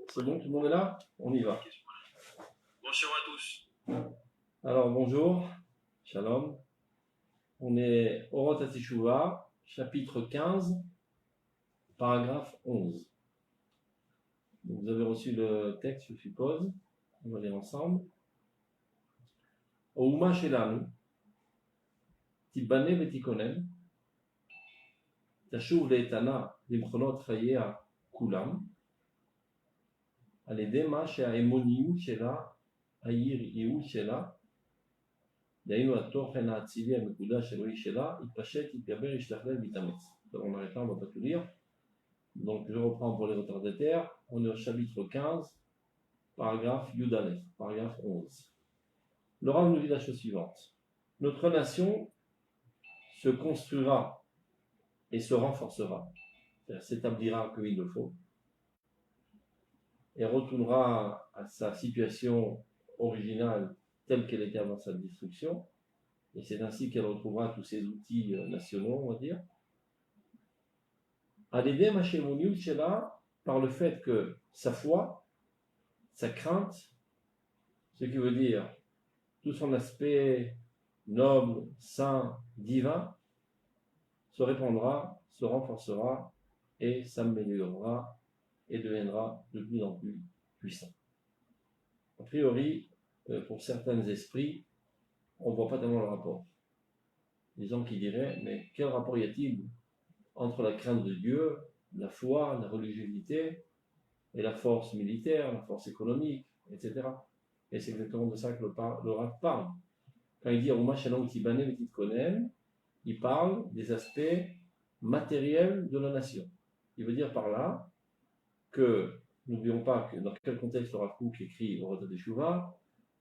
C'est bon, tout le monde est là? On y va. Bonjour à tous. Alors, bonjour, shalom. On est au Orot HaTeshuvah, chapitre 15, paragraphe 11. Donc, vous avez reçu le texte, je suppose. On va lire ensemble. Ouma Shelanu, Tibane Betikonen, Tashuv Leetana, Limchonot Chayea Kulam, על ידי מה שהאמוניות שלה, העיר שלה, דהיינו התוכן האצילי המקודש אלוהי שלה, יתפשט, יתגבר, ישתכלל ויתאמץ. Donc on arrête là, on ne va pas tout lire. Donc je reprends pour les retardataires. On est au chapitre 15, paragraphe Yudalef, paragraphe 11. Le Rav nous dit la chose suivante. Notre nation se construira et se renforcera, c'est-à-dire s'établira comme il le faut, et retournera à sa situation originale telle qu'elle était avant sa destruction, et c'est ainsi qu'elle retrouvera tous ses outils nationaux, on va dire. À l'aider par le fait que sa foi, sa crainte, ce qui veut dire tout son aspect noble, saint, divin, se répandra, se renforcera et s'améliorera et deviendra de plus en plus puissant. A priori, pour certains esprits, on ne voit pas tellement le rapport. Les gens qui diraient, mais quel rapport y a-t-il entre la crainte de Dieu, la foi, la religiosité, et la force militaire, la force économique, etc. Et c'est exactement de ça que le Rav parle. Quand il dit « Ouma shalom tibane vetitkonen », il parle des aspects matériels de la nation. Il veut dire par là que, n'oublions pas que dans quel contexte le Rav Kook écrit au Orot HaTeshuvah,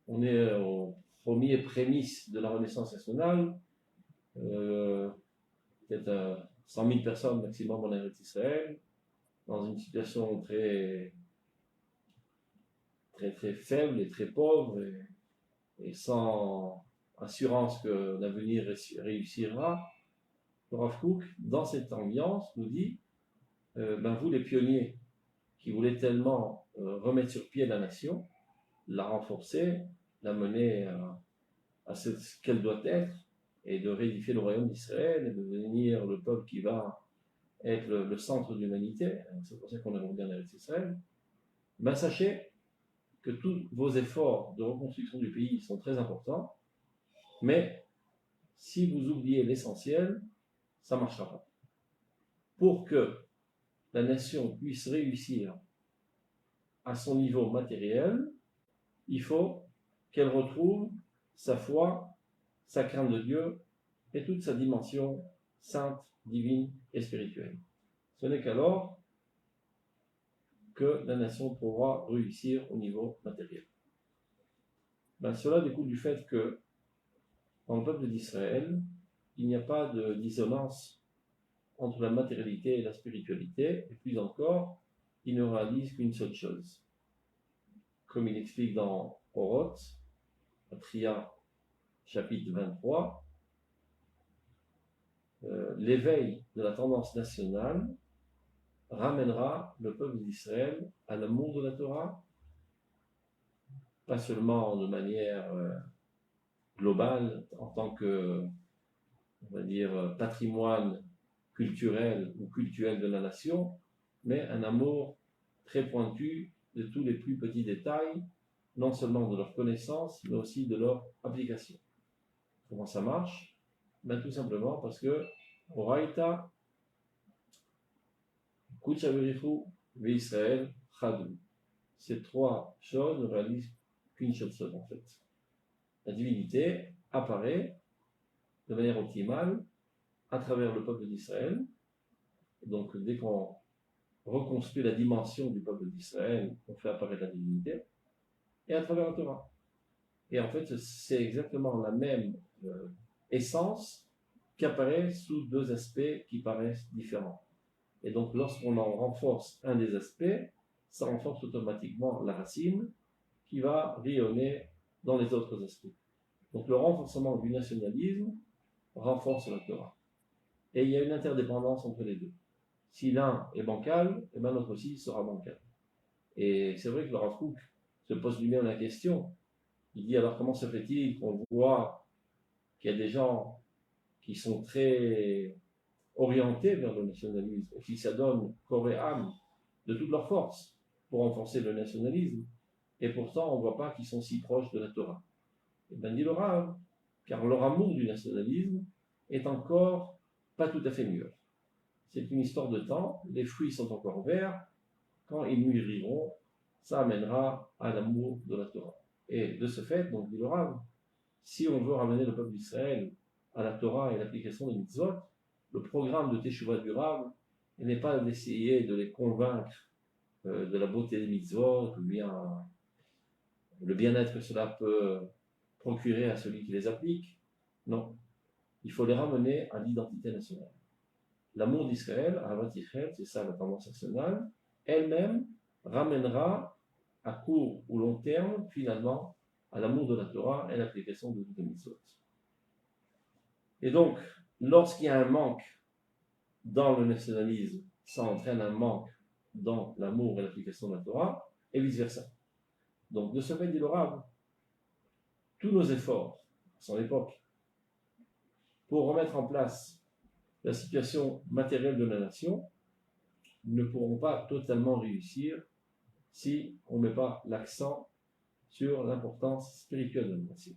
on est aux premières prémices de la Renaissance nationale, peut-être 100 000 personnes maximum en Eretz Israël, dans une situation très, très, très faible et très pauvre, et sans assurance que l'avenir réussira. Le Rav Kook, dans cette ambiance, nous dit vous les pionniers qui voulaient tellement remettre sur pied la nation, la renforcer, la mener à ce qu'elle doit être, et de réédifier le royaume d'Israël, et de devenir le peuple qui va être le centre de l'humanité, c'est pour ça qu'on est revenu en Eretz Israël, sachez que tous vos efforts de reconstruction du pays sont très importants, mais si vous oubliez l'essentiel, ça ne marchera pas. Pour que la nation puisse réussir à son niveau matériel, il faut qu'elle retrouve sa foi, sa crainte de Dieu et toute sa dimension sainte, divine et spirituelle. Ce n'est qu'alors que la nation pourra réussir au niveau matériel. Cela découle du fait que dans le peuple d'Israël, il n'y a pas de dissonance entre la matérialité et la spiritualité, et plus encore, il ne réalise qu'une seule chose. Comme il explique dans Orot, Tria, chapitre 23, l'éveil de la tendance nationale ramènera le peuple d'Israël à l'amour de la Torah, pas seulement de manière globale, en tant que, on va dire, patrimoine culturel ou cultuel de la nation, mais un amour très pointu de tous les plus petits détails, non seulement de leur connaissance, mais aussi de leur application. Comment ça marche? Tout simplement parce que Oraïta, Kuchaverifu, Israël, Chadou. Ces trois choses ne réalisent qu'une seule chose en fait. La divinité apparaît de manière optimale à travers le peuple d'Israël. Donc dès qu'on reconstruit la dimension du peuple d'Israël, on fait apparaître la divinité, et à travers la Torah. Et en fait, c'est exactement la même essence qui apparaît sous deux aspects qui paraissent différents. Et donc, lorsqu'on en renforce un des aspects, ça renforce automatiquement la racine qui va rayonner dans les autres aspects. Donc, le renforcement du nationalisme renforce la Torah. Et il y a une interdépendance entre les deux. Si l'un est bancal, l'autre aussi sera bancal. Et c'est vrai que le Rav Kook se pose lui-même la question. Il dit alors comment se fait-il qu'on voit qu'il y a des gens qui sont très orientés vers le nationalisme et qui s'adonnent corps et âme de toute leur force pour renforcer le nationalisme, et pourtant on ne voit pas qu'ils sont si proches de la Torah. Et bien dit le Rav, car leur amour du nationalisme est encore pas tout à fait mûr. C'est une histoire de temps, les fruits sont encore verts, quand ils mûriront, ça amènera à l'amour de la Torah. Et de ce fait, donc dit le Rav, si on veut ramener le peuple d'Israël à la Torah et l'application des mitzvot, le programme de Teshuvah du Rav n'est pas d'essayer de les convaincre de la beauté des mitzvot, ou bien le bien-être que cela peut procurer à celui qui les applique. Non, il faut les ramener à l'identité nationale. L'amour d'Israël, Ahavat Israël, c'est ça la tendance nationale, elle-même ramènera à court ou long terme, finalement, à l'amour de la Torah et l'application de toutes les mitzvot. Et donc, lorsqu'il y a un manque dans le nationalisme, ça entraîne un manque dans l'amour et l'application de la Torah, et vice-versa. Donc, de ce fait, dit le Rav, tous nos efforts, à son époque, pour remettre en place la situation matérielle de la nation, ne pourront pas totalement réussir si on ne met pas l'accent sur l'importance spirituelle de la nation.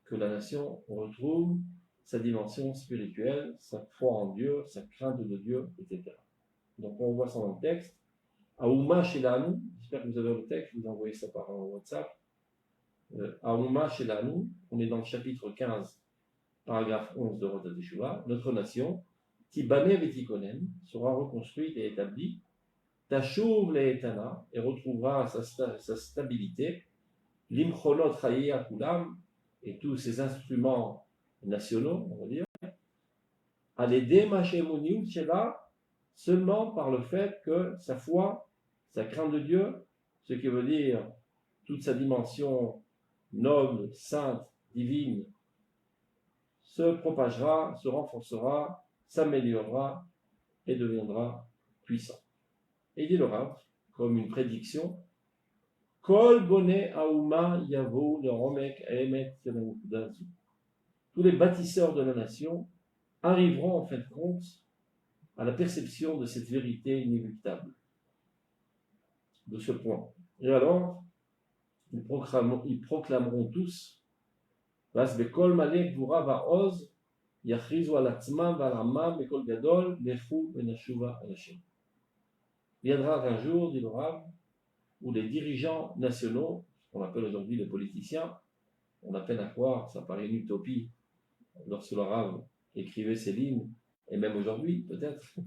Que la nation retrouve sa dimension spirituelle, sa foi en Dieu, sa crainte de Dieu, etc. Donc on voit ça dans le texte. Aouma Shelanu, j'espère que vous avez le texte, je vous ai envoyé ça par WhatsApp. Aouma Shelanu, on est dans le chapitre 15, paragraphe 11 de Rodat Teshuvah. Notre nation, Tibane Vetikonen, sera reconstruite et établie. Tashuv Le'etana, et retrouvera sa stabilité. L'imcholot Chayea Kulam, et tous ces instruments nationaux, on va dire, à l'aider Machemoniou Shela, seulement par le fait que sa foi, sa crainte de Dieu, ce qui veut dire toute sa dimension noble, sainte, divine, se propagera, se renforcera, s'améliorera et deviendra puissant. Et il dit le Rav, comme une prédiction, Kol Boné Aouma Yavo le Romek Emet Dazu. Tous les bâtisseurs de la nation arriveront en fin de compte à la perception de cette vérité inéluctable, de ce point. Et alors, ils proclameront tous, Vasbekol Malek Vura Vaoz, Yachrizu Alatzman Valamam Bekol Gadol, Nechu Benashuva Alashem. Viendra un jour, dit le Rav, où les dirigeants nationaux, qu'on appelle aujourd'hui les politiciens, on a peine à croire, ça paraît une utopie, lorsque le Rav écrivait ces lignes, et même aujourd'hui peut-être,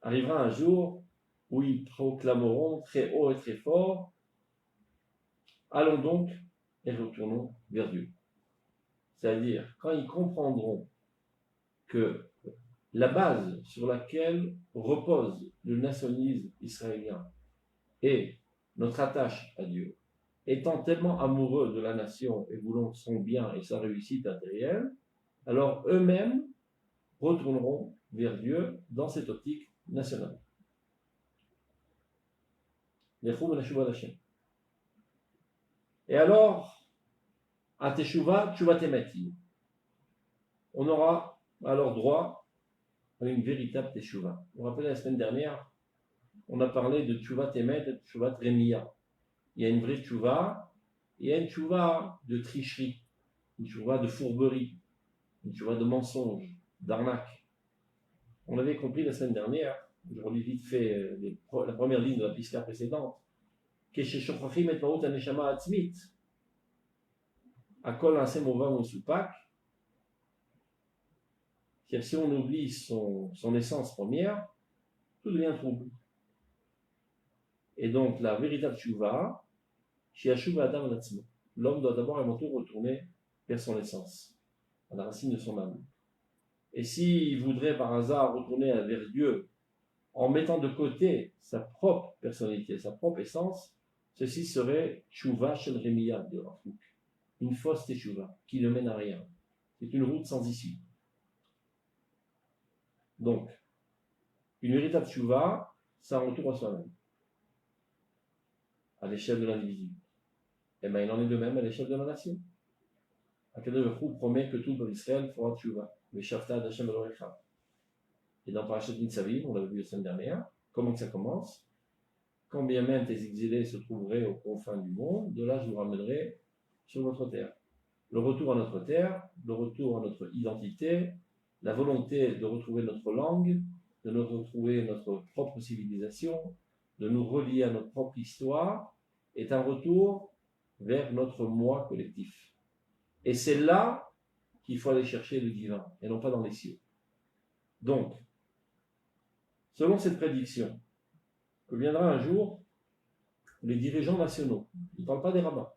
arrivera un jour où ils proclameront très haut et très fort, allons donc et retournons vers Dieu. C'est-à-dire, quand ils comprendront que la base sur laquelle repose le nationalisme israélien et notre attache à Dieu, étant tellement amoureux de la nation et voulant son bien et sa réussite matérielle, alors eux-mêmes retourneront vers Dieu dans cette optique nationale. Et alors, à Teshuvah, Teshuvah Temetim, on aura alors droit à une véritable Teshuvah. Vous vous rappelez la semaine dernière, on a parlé de Teshuvah Temet et de Teshuvah Tremia. Il y a une vraie Teshuvah, et il y a une Teshuvah de tricherie, une Teshuvah de fourberie, une Teshuvah de mensonge, d'arnaque. On avait compris la semaine dernière, je relis vite fait la première ligne de la Pisca précédente, Kesheshochrachim et Maout Aneshama Atzmit, Akol Asem Ova Mosupak, si on oublie son essence première, tout devient trouble. Et donc la véritable Teshuvah, l'homme doit d'abord avant tout retourner vers son essence, à la racine de son âme. Et s'il voudrait par hasard retourner vers Dieu en mettant de côté sa propre personnalité, sa propre essence, ceci serait Teshuvah Shel Remiyah de Rav Kook, une fausse Teshuvah qui ne mène à rien. C'est une route sans issue. Donc, une véritable Teshuvah, ça retourne à soi-même. à l'échelle de l'individu. Et bien il en est de même à l'échelle de la nation. Akadosh Baruch Hu promet que tout le peuple d'Israël fera tchouva. Le Shafta d'Hashem Elohecha. Et dans Parashat Nitzavim, on l'avait vu la semaine dernière, comment que ça commence? Quand bien même tes exilés se trouveraient aux confins du monde, de là je vous ramènerai sur votre terre. Le retour à notre terre, le retour à notre identité, la volonté de retrouver notre langue, de nous retrouver notre propre civilisation, de nous relier à notre propre histoire, est un retour vers notre moi collectif. Et c'est là qu'il faut aller chercher le divin, et non pas dans les cieux. Donc, selon cette prédiction, que viendra un jour les dirigeants nationaux, il ne parle pas des rabbins,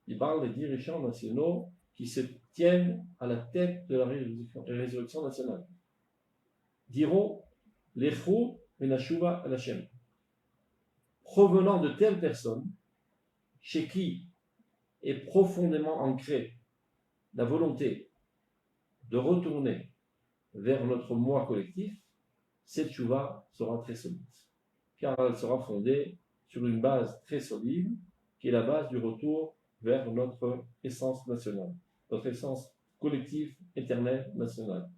il parle des dirigeants nationaux qui se tiennent à la tête de la résurrection nationale, diront l'Echou Menashuva Hashem, provenant de telles personnes chez qui est profondément ancrée la volonté de retourner vers notre moi collectif, cette Tchouva sera très solide, car elle sera fondée sur une base très solide, qui est la base du retour vers notre essence nationale, notre essence collective, éternelle, nationale.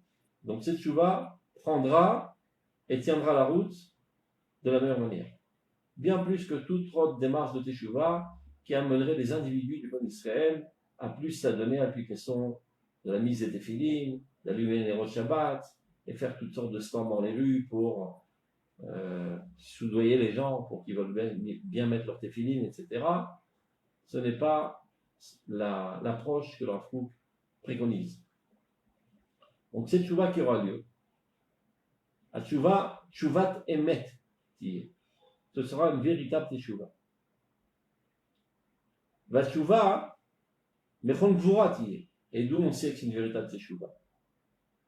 Donc cette Tchouva prendra et tiendra la route de la meilleure manière. Bien plus que toute autre démarche de Teshuvah qui amènerait les individus du peuple d'Israël à plus s'adonner à l'application de la mise des téphilines, d'allumer les roches Shabbat, et faire toutes sortes de stands dans les rues pour soudoyer les gens pour qu'ils veulent bien mettre leurs téphilines, etc. Ce n'est pas l'approche que le Rav Kook préconise. Donc c'est Teshuvah qui aura lieu. À Teshuvat Emet, ce sera une véritable Teshuvah. Va Teshuvah, Mechon Gvura, et d'où on sait que c'est une véritable Teshuvah.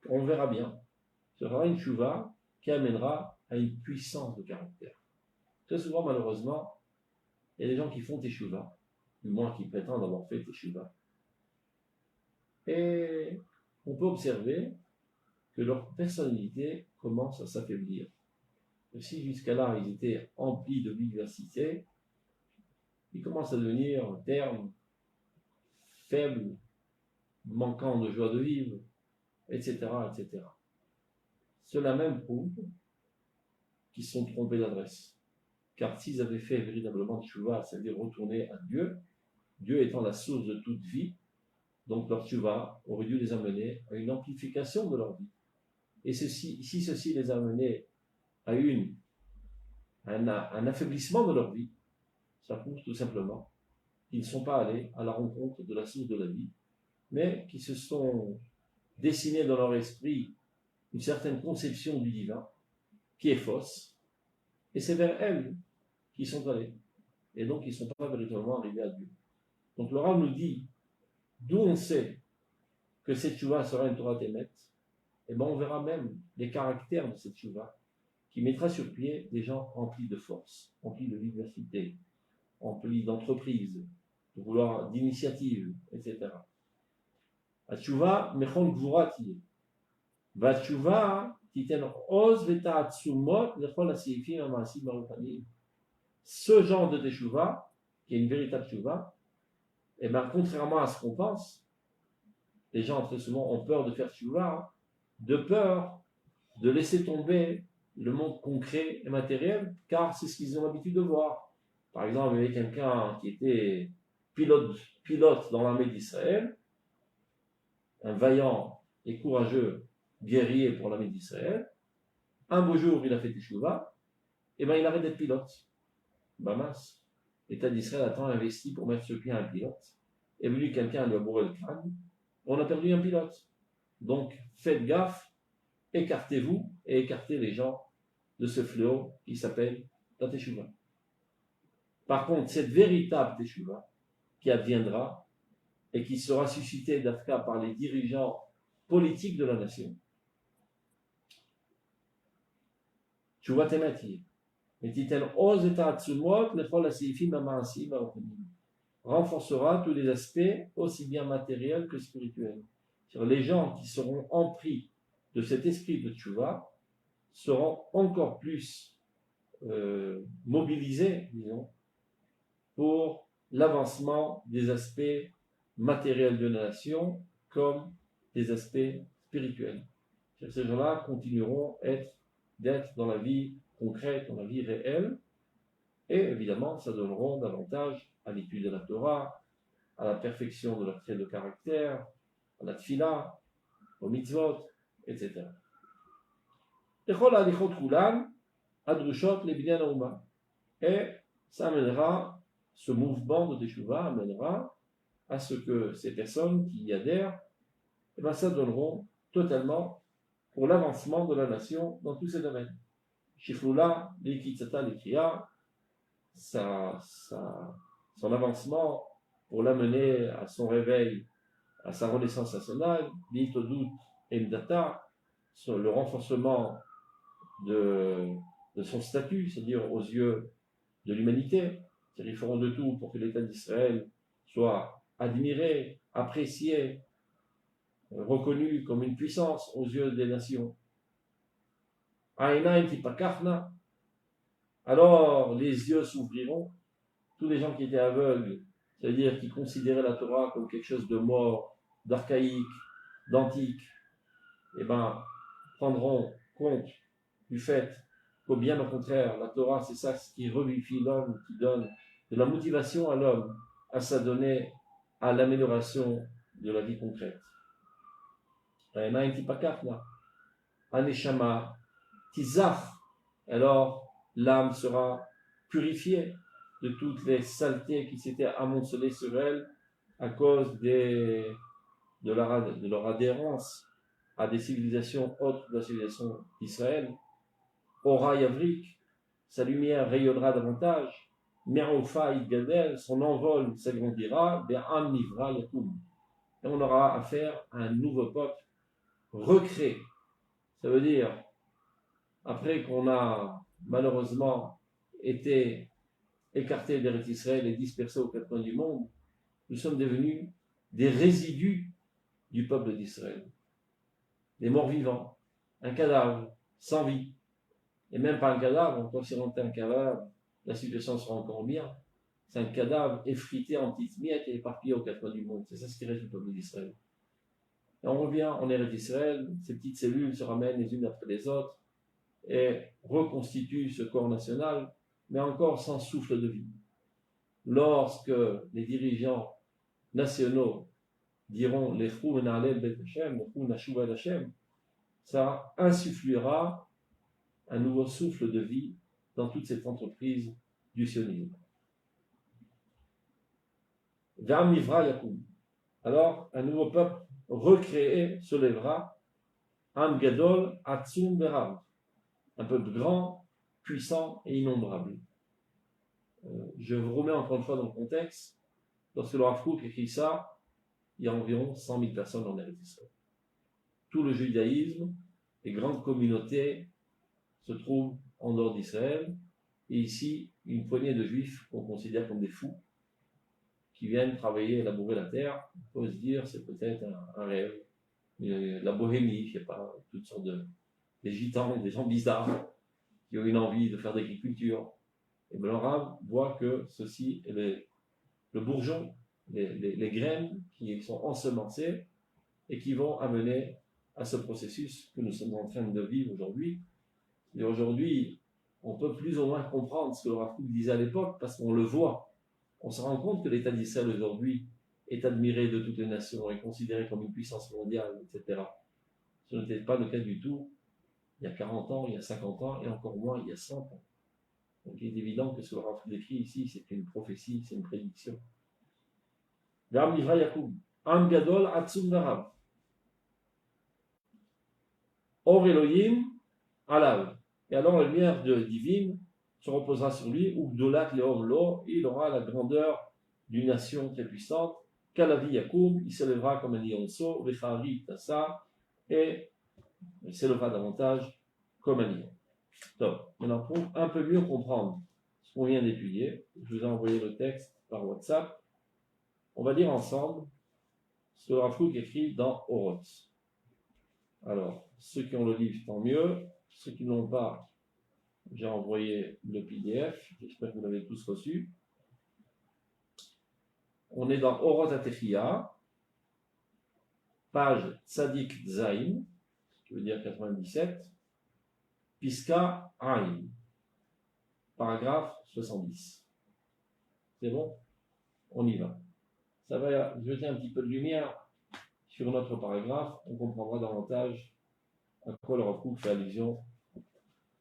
On verra bien. Ce sera une Teshuvah qui amènera à une puissance de caractère. Très souvent, malheureusement, il y a des gens qui font Teshuvah, du moins qui prétendent avoir fait Teshuvah. Et on peut observer que leur personnalité commence à s'affaiblir. Si jusqu'à là, ils étaient emplis de vivacité, ils commencent à devenir ternes, faibles, manquant de joie de vivre, etc., etc. Cela même prouve qu'ils se sont trompés d'adresse. Car s'ils avaient fait véritablement teshuvah, c'est-à-dire retourner à Dieu, Dieu étant la source de toute vie, donc leur teshuvah aurait dû les amener à une amplification de leur vie. Et si ceci les a amenés à un affaiblissement de leur vie, ça prouve tout simplement qu'ils ne sont pas allés à la rencontre de la source de la vie, mais qui se sont dessinés dans leur esprit une certaine conception du divin qui est fausse, et c'est vers elle qu'ils sont allés. Et donc ils ne sont pas véritablement arrivés à Dieu. Donc le Rav nous dit, d'où on sait que cette teshuvah sera une Torah Temet, et bien on verra même les caractères de cette teshuvah qui mettra sur pied des gens remplis de force, remplis de vivacité, remplis d'entreprise, de vouloir, d'initiative, etc. Teshuvah mechon gvura tiyeh. Vateshuvah titen oz v'ta'atzumot lechol ha'seifim ha'ma'asim ha'ruchanim. Ce genre de teshuvah, qui est une véritable teshuvah, et bien contrairement à ce qu'on pense, les gens très souvent ont peur de faire teshuvah, de peur de laisser tomber le monde concret et matériel, car c'est ce qu'ils ont l'habitude de voir. Par exemple, il y avait quelqu'un qui était pilote dans l'armée d'Israël, un vaillant et courageux guerrier pour l'armée d'Israël. Un beau jour, il a fait teshuvah, et bien il arrête d'être pilote. Ben mince, l'État d'Israël a tant investi pour mettre sur pied un pilote, et venu quelqu'un lui a bourré le crâne, on a perdu un pilote. Donc faites gaffe, écartez-vous et écartez les gens de ce fléau qui s'appelle la teshuvah. Par contre, cette véritable teshuvah qui adviendra et qui sera suscitée d'Afka par les dirigeants politiques de la nation, teshuvah temati, renforcera tous les aspects aussi bien matériels que spirituels. Les gens qui seront empris de cet esprit de teshuvah seront encore plus mobilisés, disons, pour l'avancement des aspects matériels de la nation comme des aspects spirituels. Ces gens-là continueront d'être dans la vie concrète, dans la vie réelle, et évidemment, ça donneront davantage à l'étude de la Torah, à la perfection de leur trait de caractère, à la tfila, aux mitzvot, etc. Et ça amènera, ce mouvement de Teshuvah amènera à ce que ces personnes qui y adhèrent, ça donneront totalement pour l'avancement de la nation dans tous ces domaines. Shiflula, l'Ikitsata, l'Ikriya, son avancement pour l'amener à son réveil, à sa renaissance nationale, l'Itodut et l'Data, le renforcement de son statut, c'est-à-dire aux yeux de l'humanité. C'est-à-dire, ils feront de tout pour que l'État d'Israël soit admiré, apprécié, reconnu comme une puissance aux yeux des nations. Alors les yeux s'ouvriront, tous les gens qui étaient aveugles, c'est-à-dire qui considéraient la Torah comme quelque chose de mort, d'archaïque, d'antique, prendront compte du fait qu'au bien au contraire, la Torah c'est ça qui revivifie l'homme, qui donne de la motivation à l'homme à s'adonner à l'amélioration de la vie concrète. Aneshama Tizach, alors l'âme sera purifiée de toutes les saletés qui s'étaient amoncelées sur elle à cause de leur adhérence à des civilisations autres que la civilisation d'Israël. Ora Yavrik, sa lumière rayonnera davantage. Merofa Idgadel, son envol s'agrandira. Be'am Nivra Yakum. Et on aura affaire à un nouveau peuple recréé. Ça veut dire, après qu'on a malheureusement été écartés d'Eretz Israël et dispersés aux quatre coins du monde, nous sommes devenus des résidus du peuple d'Israël. Des morts vivants, un cadavre sans vie. Et même pas un cadavre, encore si on était un cadavre, la situation sera encore bien. C'est un cadavre effrité en petites miettes et éparpillé aux quatre coins du monde. C'est ça ce qui reste du peuple d'Israël. Et on revient en Eretz d'Israël, ces petites cellules se ramènent les unes après les autres et reconstituent ce corps national, mais encore sans souffle de vie. Lorsque les dirigeants nationaux diront Lechou menalel bet Hashem, Lechou nashuv el Hashem, ça insufflera un nouveau souffle de vie dans toute cette entreprise du sionisme. Ve'am nivra yakum. Alors, un nouveau peuple recréé se lèvera, Am gadol atzum berav, un peuple grand, puissant et innombrable. Je vous remets encore une fois dans le contexte. Lorsque le Rav Kook écrit ça, il y a environ 100 000 personnes en Eretz Israël. Tout le judaïsme, les grandes communautés se trouvent en dehors d'Israël. Et ici, une poignée de juifs qu'on considère comme des fous, qui viennent travailler et labourer la terre. On peut se dire, c'est peut-être un rêve. La bohémie, je ne sais pas, toutes sortes des gitans, des gens bizarres, qui ont une envie de faire d'agriculture. Et le Rav voit que ceci est le bourgeon, les graines qui sont ensemencées et qui vont amener à ce processus que nous sommes en train de vivre aujourd'hui. Et aujourd'hui, on peut plus ou moins comprendre ce que le Rav Kook disait à l'époque parce qu'on le voit. On se rend compte que l'État d'Israël aujourd'hui est admiré de toutes les nations, est considéré comme une puissance mondiale, etc. Ce n'était pas le cas du tout il y a 40 ans, il y a 50 ans et encore moins il y a 100 ans. Donc il est évident que ce que le Rav décrit ici, c'est une prophétie, c'est une prédiction. Ve'am nivra yakum, am gadol atzum berav. Or Elohim alav. Et alors la lumière divine se reposera sur lui, ou Gdolat Leom Lo, il aura la grandeur d'une nation très puissante. Kalavi Yakum, il s'élèvera comme un lionceau, Vechari Tassa, et il s'élèvera davantage comme un lion. Donc, maintenant pour un peu mieux comprendre ce qu'on vient d'étudier, je vous ai envoyé le texte par WhatsApp. On va lire ensemble ce que Rav Kook écrit dans Oroth. Alors, ceux qui ont le livre, tant mieux. Ceux qui ne l'ont pas, j'ai envoyé le PDF. J'espère que vous l'avez tous reçu. On est dans Orot HaTechia, page Tzadik Zain, qui veut dire 97, Piska Ain, paragraphe 70. C'est bon? On y va. Ça va jeter un petit peu de lumière sur notre paragraphe. On comprendra davantage à quoi le Rav Kook fait allusion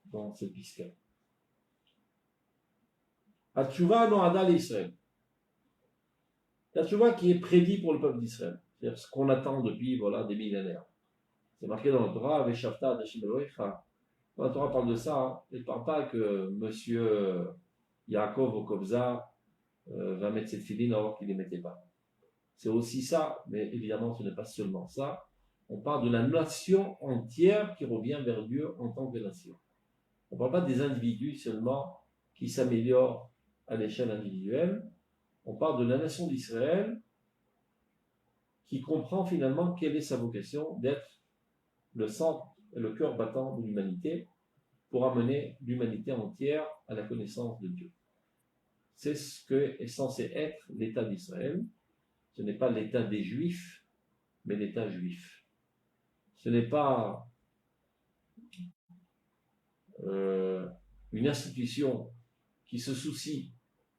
dans cette Piska. Atchouva no'ada l'Israël. La tchouva qui est prédit pour le peuple d'Israël. C'est-à-dire ce qu'on attend depuis des millénaires. C'est marqué dans la Torah, Veshavta Adashim Elohecha. Quand la Torah parle de ça, elle ne parle pas que monsieur Yaakov Okovza va mettre cette filine alors qu'il ne les mettait pas. C'est aussi ça, mais évidemment ce n'est pas seulement ça. On parle de la nation entière qui revient vers Dieu en tant que nation. On ne parle pas des individus seulement qui s'améliorent à l'échelle individuelle. On parle de la nation d'Israël qui comprend finalement quelle est sa vocation d'être le centre et le cœur battant de l'humanité pour amener l'humanité entière à la connaissance de Dieu. C'est ce que est censé être l'État d'Israël. Ce n'est pas l'État des Juifs, mais l'État juif. Ce n'est pas une institution qui se soucie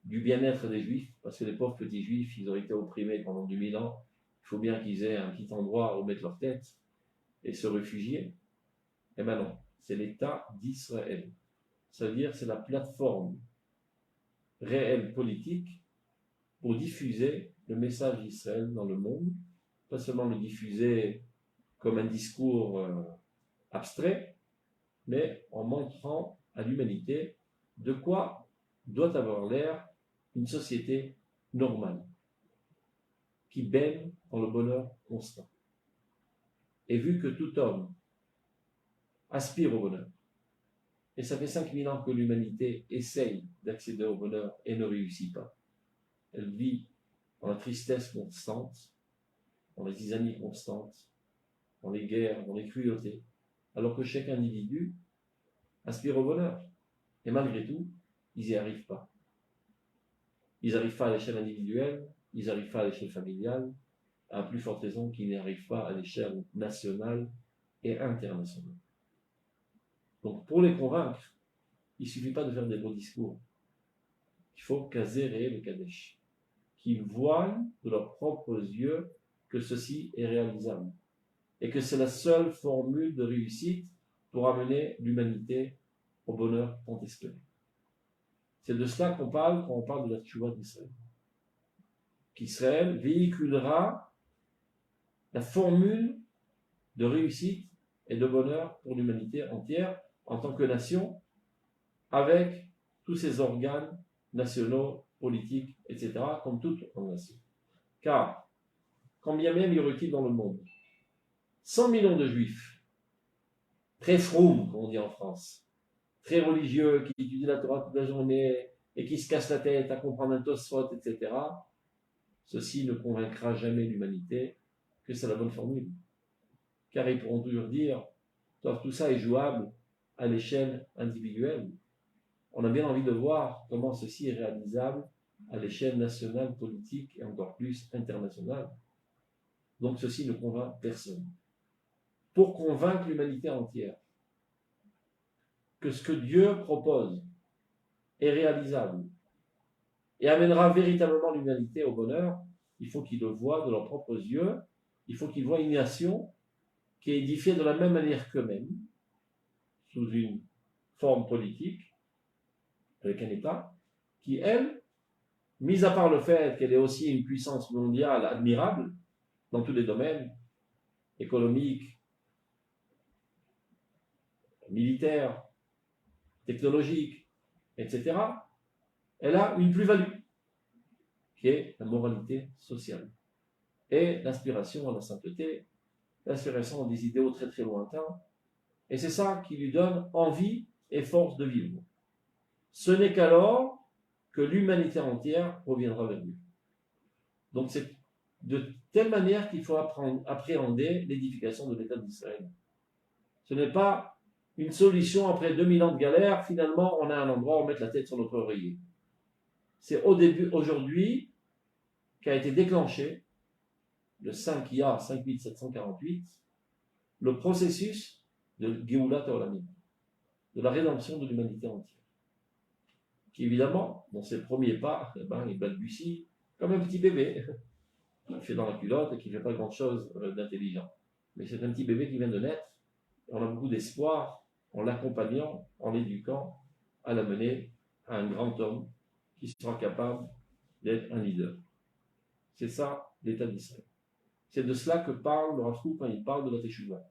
du bien-être des Juifs, parce que les pauvres petits Juifs, ils ont été opprimés pendant 2000 ans. Il faut bien qu'ils aient un petit endroit où mettre leur tête et se réfugier. Eh bien non, c'est l'État d'Israël. Ça veut dire c'est la plateforme réelle politique pour diffuser le message d'Israël dans le monde, pas seulement le diffuser comme un discours abstrait, mais en montrant à l'humanité de quoi doit avoir l'air une société normale, qui baigne dans le bonheur constant. Et vu que tout homme aspire au bonheur, et ça fait 5000 ans que l'humanité essaye d'accéder au bonheur et ne réussit pas, elle vit dans la tristesse constante, dans les zizanies constantes, dans les guerres, dans les cruautés, alors que chaque individu aspire au bonheur. Et malgré tout, ils n'y arrivent pas. Ils n'arrivent pas à l'échelle individuelle, ils n'arrivent pas à l'échelle familiale, à plus forte raison qu'ils n'y arrivent pas à l'échelle nationale et internationale. Donc pour les convaincre, il ne suffit pas de faire des beaux discours. Il faut qu'Azéré le Kadesh, qu'ils voient de leurs propres yeux que ceci est réalisable et que c'est la seule formule de réussite pour amener l'humanité au bonheur tant espéré. C'est de cela qu'on parle quand on parle de la tchouva d'Israël. Qu'Israël véhiculera la formule de réussite et de bonheur pour l'humanité entière en tant que nation, avec tous ses organes nationaux, politiques, etc., comme toute nation. Car, quand bien même y aurait-il dans le monde 100 millions de juifs, très froum, comme on dit en France, très religieux, qui étudient la Torah toute la journée et qui se cassent la tête à comprendre un Tosfot, etc., ceci ne convaincra jamais l'humanité que c'est la bonne formule. Car ils pourront toujours dire, tout ça est jouable à l'échelle individuelle. On a bien envie de voir comment ceci est réalisable à l'échelle nationale, politique et encore plus internationale. Donc ceci ne convainc personne. Pour convaincre l'humanité entière que ce que Dieu propose est réalisable et amènera véritablement l'humanité au bonheur, il faut qu'ils le voient de leurs propres yeux, il faut qu'ils voient une nation qui est édifiée de la même manière qu'eux-mêmes, sous une forme politique, avec un État, qui, elle, mis à part le fait qu'elle est aussi une puissance mondiale admirable dans tous les domaines, économiques, militaires, technologiques, etc., elle a une plus-value, qui est la moralité sociale, et l'aspiration à la sainteté, l'aspiration à des idéaux très très lointains, et c'est ça qui lui donne envie et force de vivre. Ce n'est qu'alors que l'humanité entière reviendra vers Dieu. Donc c'est de telle manière qu'il faut appréhender l'édification de l'État d'Israël. Ce n'est pas une solution après 2000 ans de galère, finalement on a un endroit où mettre la tête sur notre oreiller. C'est au début, aujourd'hui, qui a été déclenché le 5 Iyar 5748, le processus de Geulat Olamim, de la rédemption de l'humanité entière. Qui évidemment, dans ses premiers pas, il balbutie comme un petit bébé, qui fait dans la culotte et qui ne fait pas grand-chose d'intelligent. Mais c'est un petit bébé qui vient de naître, et on a beaucoup d'espoir en l'accompagnant, en l'éduquant, à l'amener à un grand homme qui sera capable d'être un leader. C'est ça l'État d'Israël. C'est de cela que parle le Rav Kook quand il parle de la Teshuvah.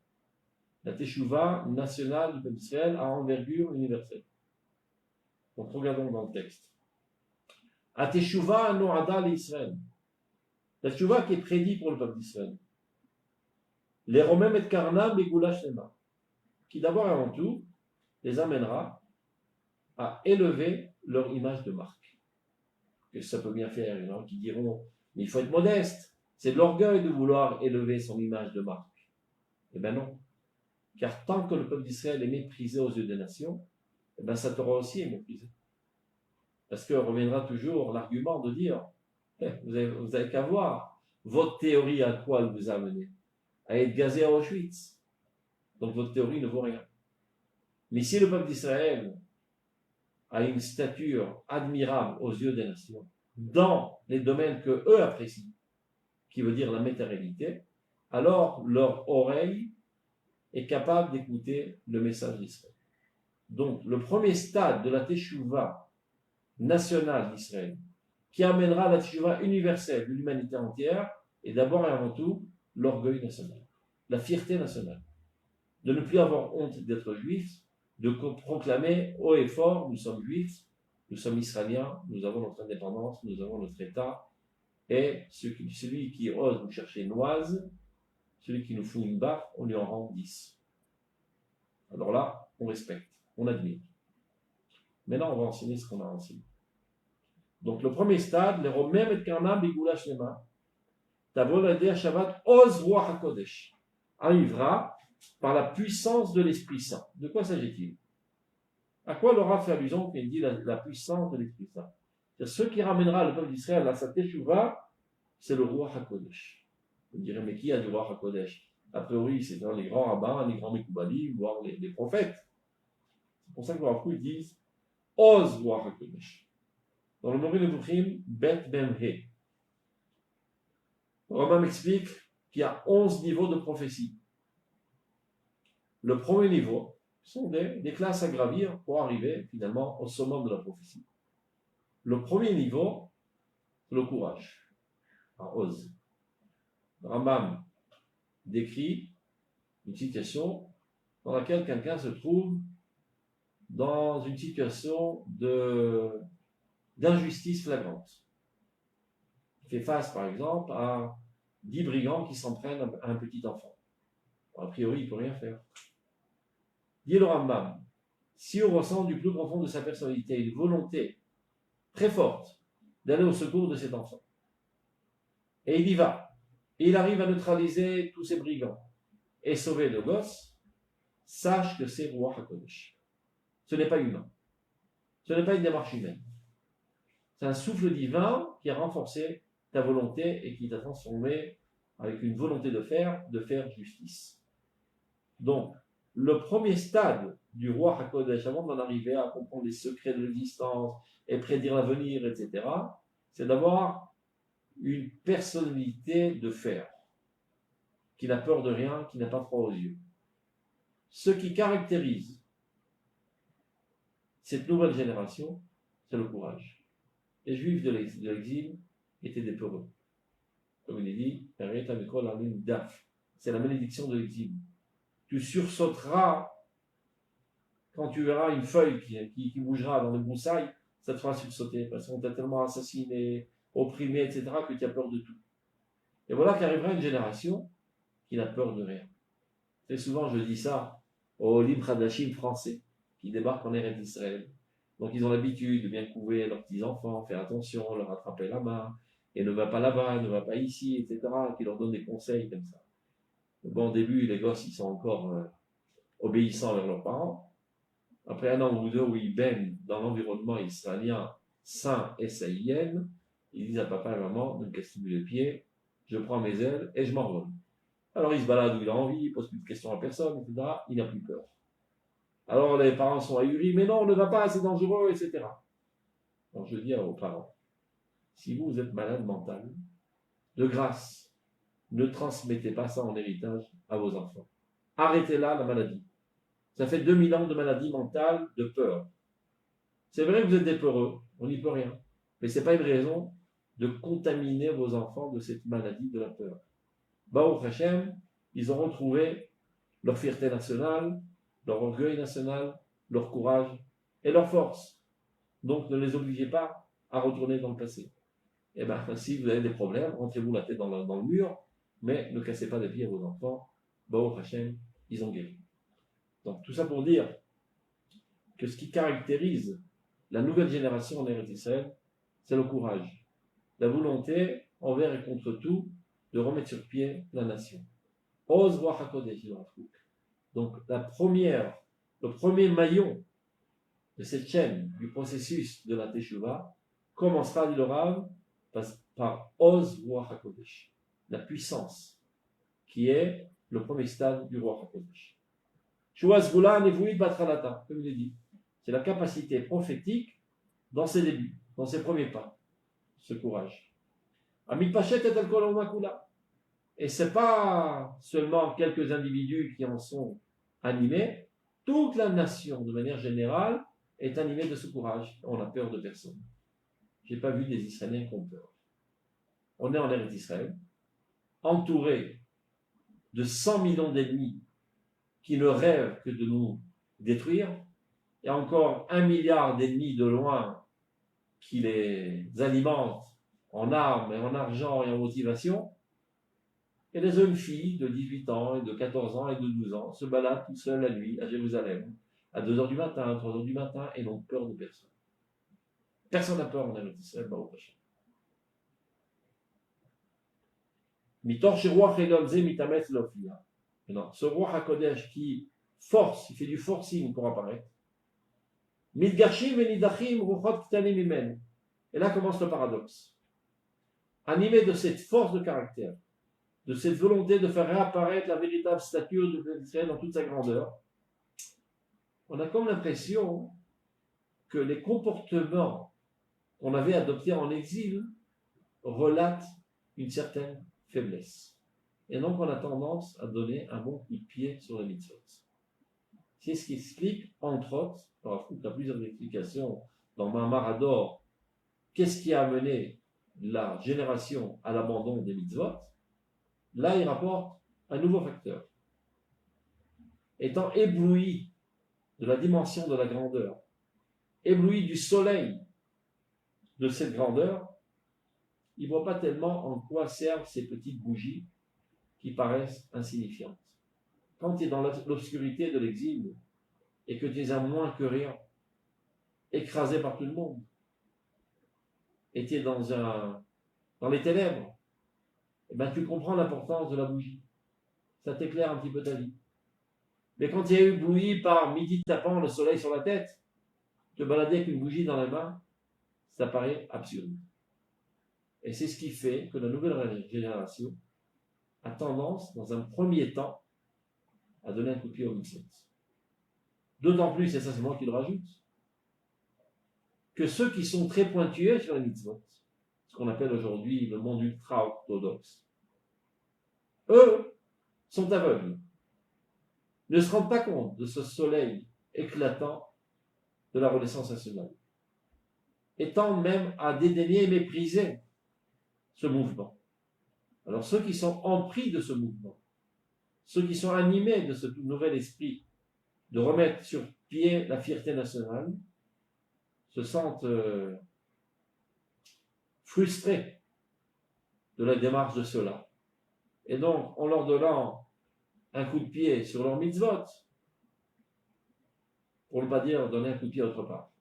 La Teshuvah nationale du peuple d'Israël a envergure universelle. Donc regardons dans le texte. A Teshuvah no'ada l'Israël. La Teshuvah qui est prédite pour le peuple d'Israël. Les Romains et Karna Begula Shlema, qui d'abord et avant tout les amènera à élever leur image de marque. Que ça peut bien faire, il y en a qui diront, mais il faut être modeste, c'est de l'orgueil de vouloir élever son image de marque. Eh bien non, car tant que le peuple d'Israël est méprisé aux yeux des nations, eh bien sa Torah aussi est méprisée. Parce que reviendra toujours l'argument de dire, vous avez qu'à voir, votre théorie à quoi elle vous a amené? À être gazé à Auschwitz. Donc votre théorie ne vaut rien. Mais si le peuple d'Israël a une stature admirable aux yeux des nations, dans les domaines que eux apprécient, qui veut dire la matérialité, alors leur oreille est capable d'écouter le message d'Israël. Donc le premier stade de la Teshuvah nationale d'Israël, qui amènera la Teshuvah universelle de l'humanité entière, est d'abord et avant tout l'orgueil national, la fierté nationale, de ne plus avoir honte d'être juif, de proclamer haut et fort, nous sommes juifs, nous sommes israéliens, nous avons notre indépendance, nous avons notre État, et celui qui ose nous chercher une oise, celui qui nous fout une baffe, on lui en rend 10. Alors là, on respecte, on admire. Maintenant, on va enseigner ce qu'on a enseigné. Donc le premier stade, les Romains et Karna Begula Shlema, Tavolade Shabbat Oz Ruach HaKodesh, arrivera par la puissance de l'Esprit Saint. De quoi s'agit-il? À quoi l'aura fait allusion quand il dit la puissance de l'Esprit Saint? C'est-à-dire, ce qui ramènera le peuple d'Israël à sa Teshuvah, c'est le Ruach HaKodesh. Vous me direz, mais qui a du Ruach HaKodesh? A priori, c'est dans les grands rabbins, les grands Mekoubalim, voire les prophètes. C'est pour ça que Rav Kook disent Oz Ruach HaKodesh. Dans le Moreh Nevuchim, Bet Ben-He. Le rabbin m'explique qu'il y a 11 niveaux de prophétie. Le premier niveau sont des classes à gravir pour arriver finalement au summum de la prophétie. Le premier niveau, c'est le courage, à Oz. Le Rambam décrit une situation dans laquelle quelqu'un se trouve dans une situation d'injustice flagrante. Il fait face, par exemple, à 10 brigands qui s'en prennent à un petit enfant. A priori, il ne peut rien faire. Dit le Rambam, si on ressent du plus profond de sa personnalité une volonté très forte d'aller au secours de cet enfant, et il y va, et il arrive à neutraliser tous ces brigands et sauver le gosse, sache que c'est Ruach HaKodesh. Ce n'est pas humain. Ce n'est pas une démarche humaine. C'est un souffle divin qui a renforcé ta volonté et qui t'a transformé avec une volonté de faire justice. Donc, le premier stade du Ruach HaKodesh, avant d'en arriver à comprendre les secrets de l'existence et prédire l'avenir, etc., c'est d'avoir une personnalité de fer, qui n'a peur de rien, qui n'a pas froid aux yeux. Ce qui caractérise cette nouvelle génération, c'est le courage. Les Juifs de l'exil étaient des peureux. Comme il est dit, c'est la malédiction de l'exil. Tu sursauteras quand tu verras une feuille qui bougera dans les broussailles, ça te fera sursauter, parce qu'on t'a tellement assassiné, opprimé, etc., que tu as peur de tout. Et voilà qu'arrivera une génération qui n'a peur de rien. Très souvent, je dis ça aux Olim Hadashim français, qui débarquent en Eretz Israël. Donc ils ont l'habitude de bien couver leurs petits-enfants, faire attention, leur attraper la main, et ne va pas là-bas, ne va pas ici, etc., qui leur donnent des conseils comme ça. Bon, au début, les gosses, ils sont encore obéissants vers leurs parents. Après un an ou deux où ils baignent dans l'environnement israélien sain et saïen, ils disent à papa et maman, ne me cassez plus les pieds, je prends mes ailes et je m'envole. Alors il se balade où il a envie, il pose plus de questions à personne, etc. Il n'a plus peur. Alors les parents sont ahuris, mais non, ne va pas, c'est dangereux, etc. Alors je dis aux parents, si vous êtes malade mental, de grâce, ne transmettez pas ça en héritage à vos enfants. Arrêtez là la maladie. Ça fait 2000 ans de maladie mentale, de peur. C'est vrai que vous êtes des peureux, on n'y peut rien. Mais ce n'est pas une raison de contaminer vos enfants de cette maladie de la peur. Baruch Hashem, ils auront trouvé leur fierté nationale, leur orgueil national, leur courage et leur force. Donc ne les obligez pas à retourner dans le passé. Et bien, si vous avez des problèmes, rentrez-vous la tête dans le mur, mais ne cassez pas les pieds à vos enfants. Baruch Hashem, ils ont guéri. Donc tout ça pour dire que ce qui caractérise la nouvelle génération en Eretz Israël, c'est le courage, la volonté envers et contre tout de remettre sur pied la nation. Oz Ruach HaKodesh. Donc le premier maillon de cette chaîne du processus de la Teshuvah commencera, dit le Rav, par Oz Ruach HaKodesh, la puissance qui est le premier stade du Ruach HaKodesh. Shuas Gula Nevuit Batralata, comme il est dit. C'est la capacité prophétique dans ses débuts, dans ses premiers pas, ce courage. Amit Pachet et Alkolom Makula. Et ce n'est pas seulement quelques individus qui en sont animés, toute la nation, de manière générale, est animée de ce courage. On n'a peur de personne. Je n'ai pas vu des Israéliens qui ont peur. On est en Eretz d'Israël, entouré de 100 millions d'ennemis qui ne rêvent que de nous détruire, et encore 1 milliard d'ennemis de loin qui les alimentent en armes et en argent et en motivation, et les jeunes filles de 18 ans et de 14 ans et de 12 ans se baladent toutes seules la nuit à Jérusalem, à 2h du matin, à 3h du matin, et n'ont peur de personne. Personne n'a peur en Eretz Israël, Baruch Hashem. Mitor Sheruach Elon Ze Mitamet Lofia. Non, ce roi HaKodesh qui force, il fait du forcing pour apparaître. Midgashim et Nidachim Ruchot Ktanim Imen. Et là commence le paradoxe. Animé de cette force de caractère, de cette volonté de faire réapparaître la véritable stature de l'Israël dans toute sa grandeur, on a comme l'impression que les comportements qu'on avait adoptés en exil relatent une certaine faiblesse. Et donc on a tendance à donner un bon coup de pied sur les mitzvot. C'est ce qui explique, entre autres, il y a plusieurs explications dans Maharador, qu'est-ce qui a amené la génération à l'abandon des mitzvot. Là, il rapporte un nouveau facteur. Étant ébloui de la dimension de la grandeur, ébloui du soleil de cette grandeur, il ne voit pas tellement en quoi servent ces petites bougies qui paraissent insignifiantes. Quand tu es dans l'obscurité de l'exil et que tu es à moins que rien, écrasé par tout le monde, et tu es dans les ténèbres, eh ben, tu comprends l'importance de la bougie. Ça t'éclaire un petit peu ta vie. Mais quand tu es ébloui par midi tapant le soleil sur la tête, te balader avec une bougie dans les mains, ça paraît absurde. Et c'est ce qui fait que la nouvelle génération a tendance, dans un premier temps, à donner un coup de pied au mitzvot. D'autant plus, et ça c'est moi qui le rajoute, que ceux qui sont très pointueux sur les mitzvot, ce qu'on appelle aujourd'hui le monde ultra-orthodoxe, eux sont aveugles, ne se rendent pas compte de ce soleil éclatant de la Renaissance nationale, étant même à dédaigner et mépriser ce mouvement. Alors ceux qui sont empris de ce mouvement, ceux qui sont animés de ce nouvel esprit de remettre sur pied la fierté nationale, se sentent frustrés de la démarche de ceux-là. Et donc, en leur donnant un coup de pied sur leur mitzvot, pour ne pas dire donner un coup de pied autre part.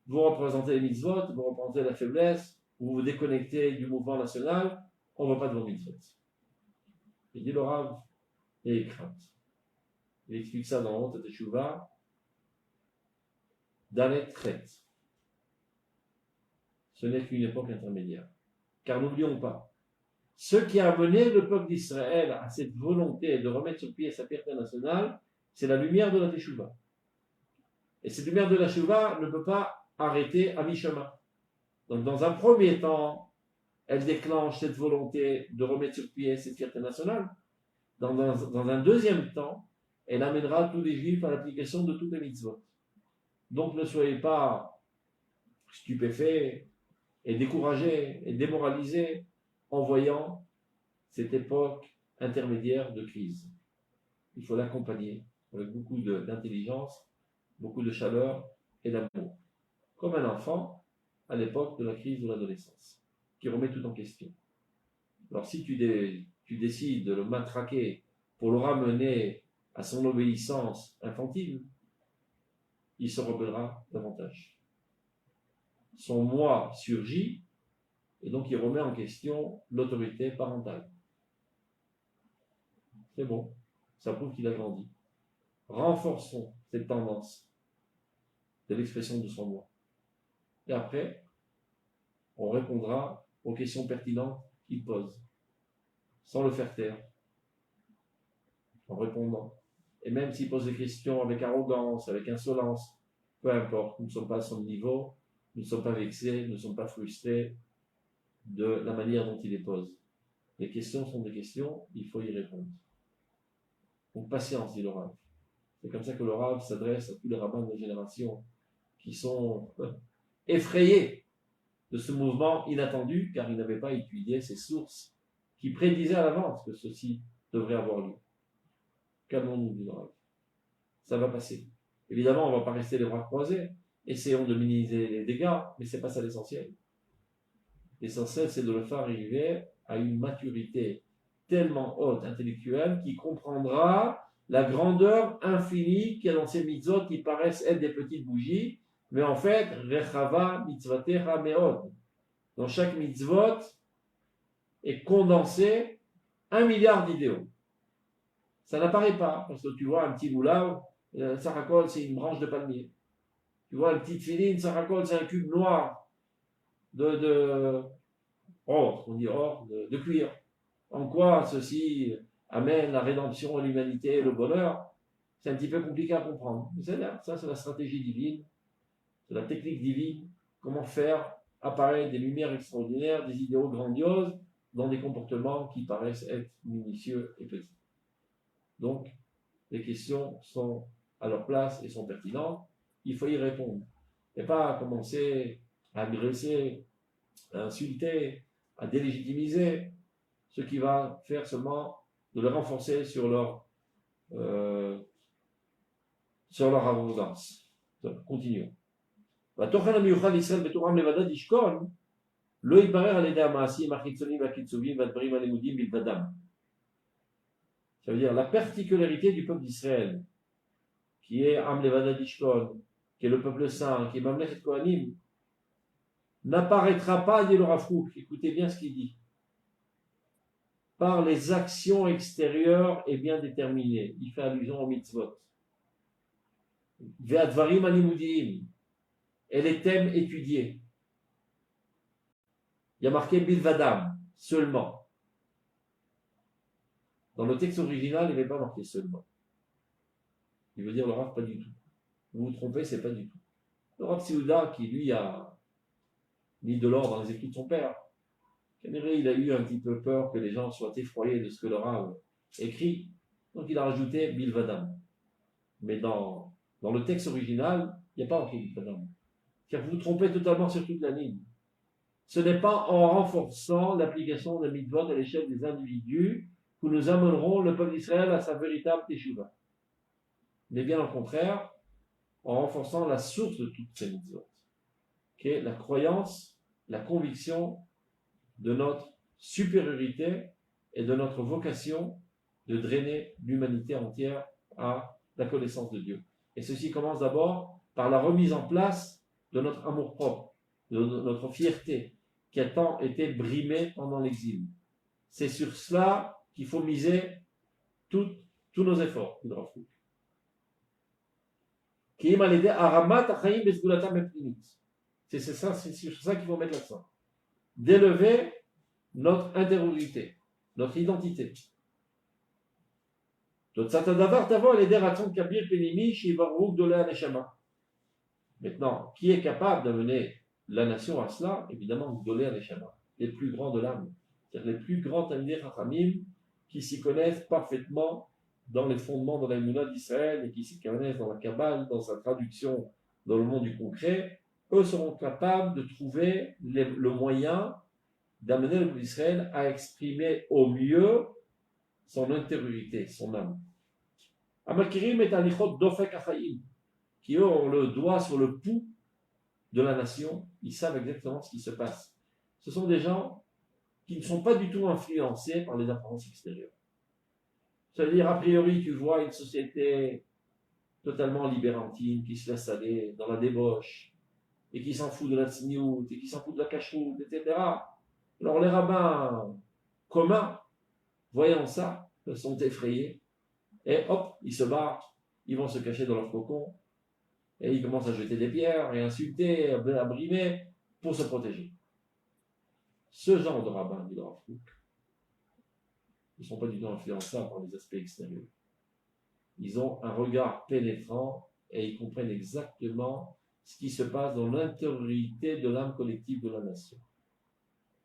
Vous représentez les mitzvot, vous représentez la faiblesse, vous vous déconnectez du mouvement national, on ne voit pas de vos mitzvot. Il dit le Rav, et crainte. Il explique ça dans Honte Teshuvah, Dalet Chet. ce n'est qu'une époque intermédiaire. Car n'oublions pas, ce qui a amené le peuple d'Israël à cette volonté de remettre sur pied sa fierté nationale, c'est la lumière de la Teshuvah. Et cette lumière de la Teshuvah ne peut pas arrêter à mi-chemin. Donc dans un premier temps, elle déclenche cette volonté de remettre sur pied cette fierté nationale. Dans un deuxième temps, elle amènera tous les Juifs à l'application de toutes les mitzvot. Donc ne soyez pas stupéfaits et découragés et démoralisés en voyant cette époque intermédiaire de crise. Il faut l'accompagner avec beaucoup d'intelligence, beaucoup de chaleur et d'amour. Comme un enfant à l'époque de la crise de l'adolescence, qui remet tout en question. Alors si tu décides de le matraquer pour le ramener à son obéissance infantile, il se rebellera davantage. Son moi surgit et donc il remet en question l'autorité parentale. C'est bon, ça prouve qu'il a grandi. Renforçons cette tendance de l'expression de son moi. Et après, on répondra aux questions pertinentes qu'il pose, sans le faire taire, en répondant. Et même s'il pose des questions avec arrogance, avec insolence, peu importe, nous ne sommes pas à son niveau, nous ne sommes pas vexés, nous ne sommes pas frustrés de la manière dont il les pose. Les questions sont des questions, il faut y répondre. Donc patience, dit le Rav. C'est comme ça que le Rav s'adresse à tous les rabbins de la génération qui sont effrayés de ce mouvement inattendu, car ils n'avaient pas étudié ces sources qui prédisaient à l'avance que ceci devrait avoir lieu. Calmons-nous, dit le Rav. Ça va passer. Évidemment, on ne va pas rester les bras croisés. Essayons de minimiser les dégâts, mais ce n'est pas ça l'essentiel. L'essentiel, c'est de le faire arriver à une maturité tellement haute, intellectuelle, qui comprendra la grandeur infinie qu'il y a dans ces mitzvot qui paraissent être des petites bougies, mais en fait, rechava mitzvatecha meod. Dans chaque mitzvot est condensé 1 milliard d'idéaux. Ça n'apparaît pas, parce que tu vois un petit boulav, sarakol, c'est une branche de palmier. Tu vois une petite filine, sarakol, c'est un cube noir de or, on dit or, de cuir. En quoi ceci amène la rédemption, l'humanité, le bonheur? C'est un petit peu compliqué à comprendre. Mais ça, c'est la stratégie divine, c'est la technique divine, comment faire apparaître des lumières extraordinaires, des idéaux grandioses dans des comportements qui paraissent être minutieux et petits. Donc, les questions sont à leur place et sont pertinentes. Il faut y répondre. Et pas commencer à agresser, à insulter, à délégitimiser, ce qui va faire seulement de les renforcer sur leur arrogance. Continuons. והתוכן המיוחד לישראל בתורם לבדד ישכון לא יתברר על ידי המעשים החיצוניים והקיצוניים והדברים הלימודיים בלבדם. Ça veut dire la particularité du peuple d'Israël, qui est Am Levadad Ishkon, qui est le peuple saint, qui est Mamlechet Kohanim, n'apparaîtra pas, dit le Rav Kook, écoutez bien ce qu'il dit, par les actions extérieures et bien déterminées. Il fait allusion au mitzvot. Ve'advarim alimudim, et les thèmes étudiés. Il y a marqué bilvadam, seulement. Dans le texte original, il n'est pas marqué seulement. Il veut dire le Rav, pas du tout. Vous vous trompez, c'est pas du tout. Le Rav Siouda, qui lui a mis de l'or dans les écrits de son père, il a eu un petit peu peur que les gens soient effroyés de ce que le Rav écrit, donc il a rajouté bilvadam. Mais dans le texte original, il n'y a pas marqué bilvadam. Car vous vous trompez totalement sur toute la ligne. Ce n'est pas en renforçant l'application de mitzvot à l'échelle des individus que nous amènerons le peuple d'Israël à sa véritable teshuva. Mais bien au contraire, en renforçant la source de toutes ces mitzvot, qui est la croyance, la conviction de notre supériorité et de notre vocation de drainer l'humanité entière à la connaissance de Dieu. Et ceci commence d'abord par la remise en place de notre amour-propre, de notre fierté, qui a tant été brimée pendant l'exil. C'est sur cela qu'il faut miser tous nos efforts. C'est sur ça qu'il faut mettre l'accent. D'élever notre intériorité, notre identité. Maintenant, qui est capable d'amener la nation à cela? Évidemment, Gdolé Aneshama, les plus grands de l'âme, c'est-à-dire les plus grands Talmidei Chachamim qui s'y connaissent parfaitement dans les fondements de la Emouna d'Israël et qui s'y connaissent dans la Kabbale, dans sa traduction dans le monde du concret. Eux seront capables de trouver le moyen d'amener le peuple d'Israël à exprimer au mieux son intériorité, son âme. Amakirim et Alichot Dofek Achayim, qui eux ont le doigt sur le pouls de la nation, ils savent exactement ce qui se passe. Ce sont des gens qui ne sont pas du tout influencés par les apparences extérieures. C'est-à-dire, a priori, tu vois une société totalement libérantine, qui se laisse aller dans la débauche, et qui s'en fout de la tsniout, et qui s'en fout de la cacheroute, etc. Alors les rabbins communs, voyant ça, sont effrayés, et hop, ils se barrent, ils vont se cacher dans leur cocon, et ils commencent à jeter des pierres, et insulter, à brimer, pour se protéger. Ce genre de rabbins, dit le Rav Kook, ne sont pas du tout influençables par les aspects extérieurs. Ils ont un regard pénétrant, et ils comprennent exactement ce qui se passe dans l'intériorité de l'âme collective de la nation.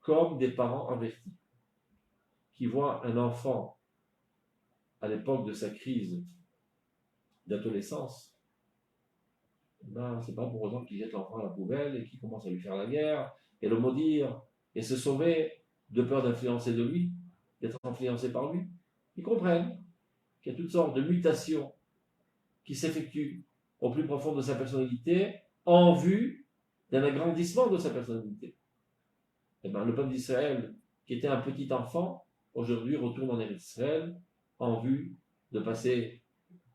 Comme des parents avertis, qui voient un enfant à l'époque de sa crise d'adolescence, c'est pas pour autant qu'ils jettent l'enfant à la poubelle et qu'ils commencent à lui faire la guerre, et le maudire, et se sauver de peur d'influencer de lui, d'être influencé par lui. Ils comprennent qu'il y a toutes sortes de mutations qui s'effectuent au plus profond de sa personnalité en vue d'un agrandissement de sa personnalité. Et le peuple d'Israël, qui était un petit enfant, aujourd'hui retourne en Eretz Israël en vue de passer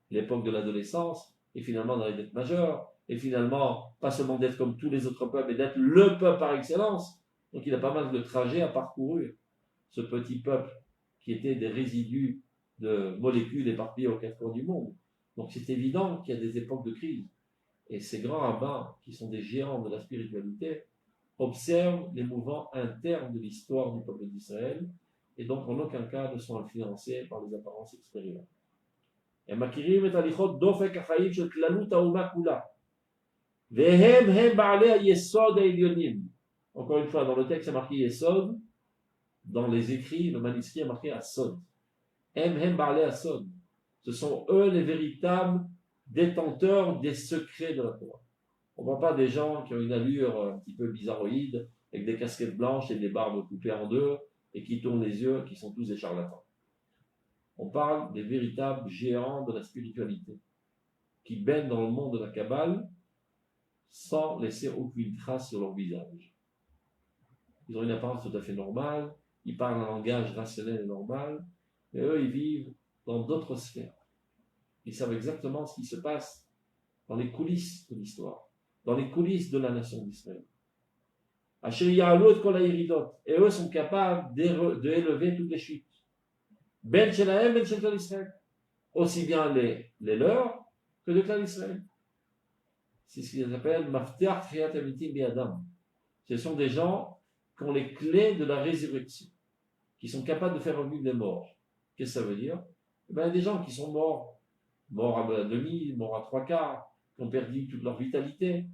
l'époque de l'adolescence et finalement d'être majeur, et finalement pas seulement d'être comme tous les autres peuples, mais d'être le peuple par excellence. Donc il a pas mal de trajets à parcourir, ce petit peuple qui était des résidus de molécules éparpillées aux quatre coins du monde. Donc c'est évident qu'il y a des époques de crise. Et ces grands rabbins, qui sont des géants de la spiritualité, observent les mouvements internes de l'histoire du peuple d'Israël, et donc en aucun cas ne sont influencés par les apparences extérieures. Et makirim et alichot dofek achayim shel klalut hauma kula. Vehem hem ba'alei hayesod ha'elyonim. Encore une fois, dans le texte, il y a marqué Yesod. Dans les écrits, le manuscrit a marqué Asod. Hem ba'alei Asod. Ce sont eux les véritables détenteurs des secrets de la Torah. On ne voit pas des gens qui ont une allure un petit peu bizarroïde, avec des casquettes blanches et des barbes coupées en deux, et qui tournent les yeux, qui sont tous des charlatans. On parle des véritables géants de la spiritualité, qui baignent dans le monde de la Kabbale sans laisser aucune trace sur leur visage. Ils ont une apparence tout à fait normale, ils parlent un langage rationnel et normal, mais eux, ils vivent dans d'autres sphères. Ils savent exactement ce qui se passe dans les coulisses de l'histoire, dans les coulisses de la nation d'Israël. Et eux sont capables d'élever toutes les chutes. Ben Shelahem, Ben Shel Israël. Aussi bien les leurs que de Klal Israël. C'est ce qu'ils appellent Mafteach Tchiyat Amitim Bi'adam. Ce sont des gens qui ont les clés de la résurrection, qui sont capables de faire revivre les morts. Qu'est-ce que ça veut dire? Des gens qui sont morts à demi, morts à trois quarts, qui ont perdu toute leur vitalité,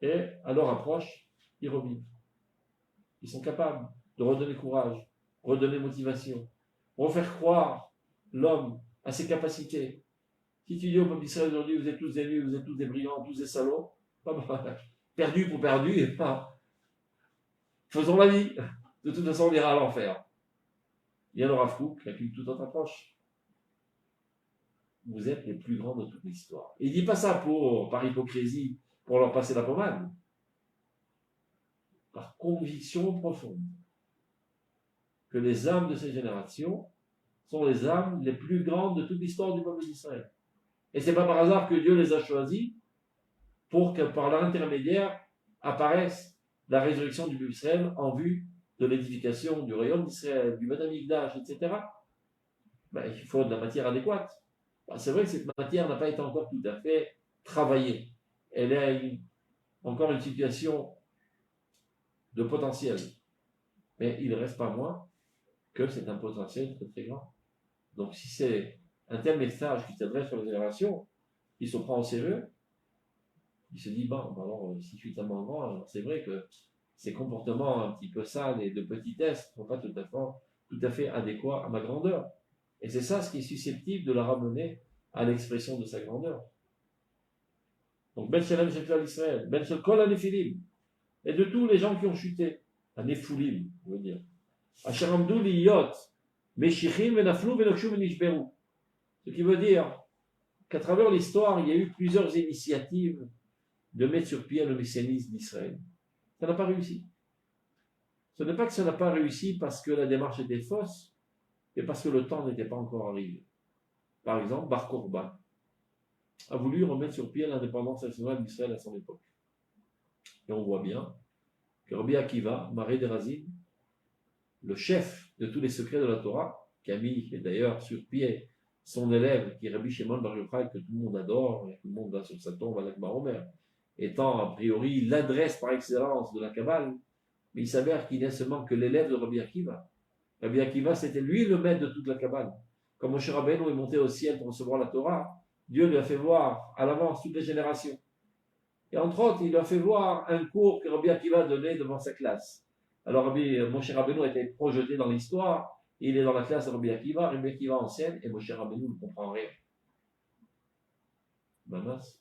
et à leur approche, ils revivent. Ils sont capables de redonner courage, redonner motivation, refaire croire l'homme à ses capacités. Si tu dis au peuple d'Israël aujourd'hui, vous êtes tous des nuls, vous êtes tous des brillants, tous des salauds, perdu pour perdu, et pas. Faisons la vie. De toute façon, on ira à l'enfer. Il y a le Rav Kook avec une toute autre approche. Vous êtes les plus grands de toute l'histoire. Il ne dit pas ça par hypocrisie, pour leur passer la pommade. Par conviction profonde. Que les âmes de ces générations sont les âmes les plus grandes de toute l'histoire du peuple d'Israël. Et ce n'est pas par hasard que Dieu les a choisis pour que par leur intermédiaire apparaisse la résurrection du peuple d'Israël en vue de l'édification du royaume d'Israël, du Beth Amikdash, etc. Il faut de la matière adéquate. C'est vrai que cette matière n'a pas été encore tout à fait travaillée. Elle a encore une situation de potentiel. Mais il ne reste pas moins que c'est un potentiel très très grand. Donc si c'est un tel message qui s'adresse sur les générations, il se prend au sérieux, il se dit, bon, alors si je suis tellement grand, alors c'est vrai que ces comportements un petit peu sales et de petitesse ne sont pas tout à fait adéquats à ma grandeur. Et c'est ça ce qui est susceptible de la ramener à l'expression de sa grandeur. Donc, Ben Shalem Sheklal Israël, Ben Shel Kol HaNefilim, et de tous les gens qui ont chuté, HaNefulim, on veut dire. Asher Amdou Liyot, Meshichim Venaflu Venokshu Venishberu. Ce qui veut dire qu'à travers l'histoire, il y a eu plusieurs initiatives de mettre sur pied le messianisme d'Israël. Ça n'a pas réussi. Ce n'est pas que ça n'a pas réussi parce que la démarche était fausse, mais parce que le temps n'était pas encore arrivé. Par exemple, Bar Korba a voulu remettre sur pied l'indépendance nationale d'Israël à son époque. Et on voit bien que Rabbi Akiva, Maré de Razin, le chef de tous les secrets de la Torah, qui a mis d'ailleurs sur pied son élève, qui est Rabbi Shimon Bar Yochai, que tout le monde adore, et tout le monde va sur sa tombe avec Mahomer, étant a priori l'adresse par excellence de la Kabbale, mais il s'avère qu'il n'est seulement que l'élève de Rabbi Akiva. Rabbi Akiva, c'était lui le maître de toute la Kabbale. Quand Moshe Rabbeinu est monté au ciel pour recevoir la Torah, Dieu lui a fait voir à l'avance toutes les générations. Et entre autres, il lui a fait voir un cours que Rabbi Akiva donnait devant sa classe. Alors Moshe Rabbeinu a été projeté dans l'histoire, il est dans la classe de Rabbi Akiva enseigne, et Moshe Rabbeinu ne comprend rien. Mamas,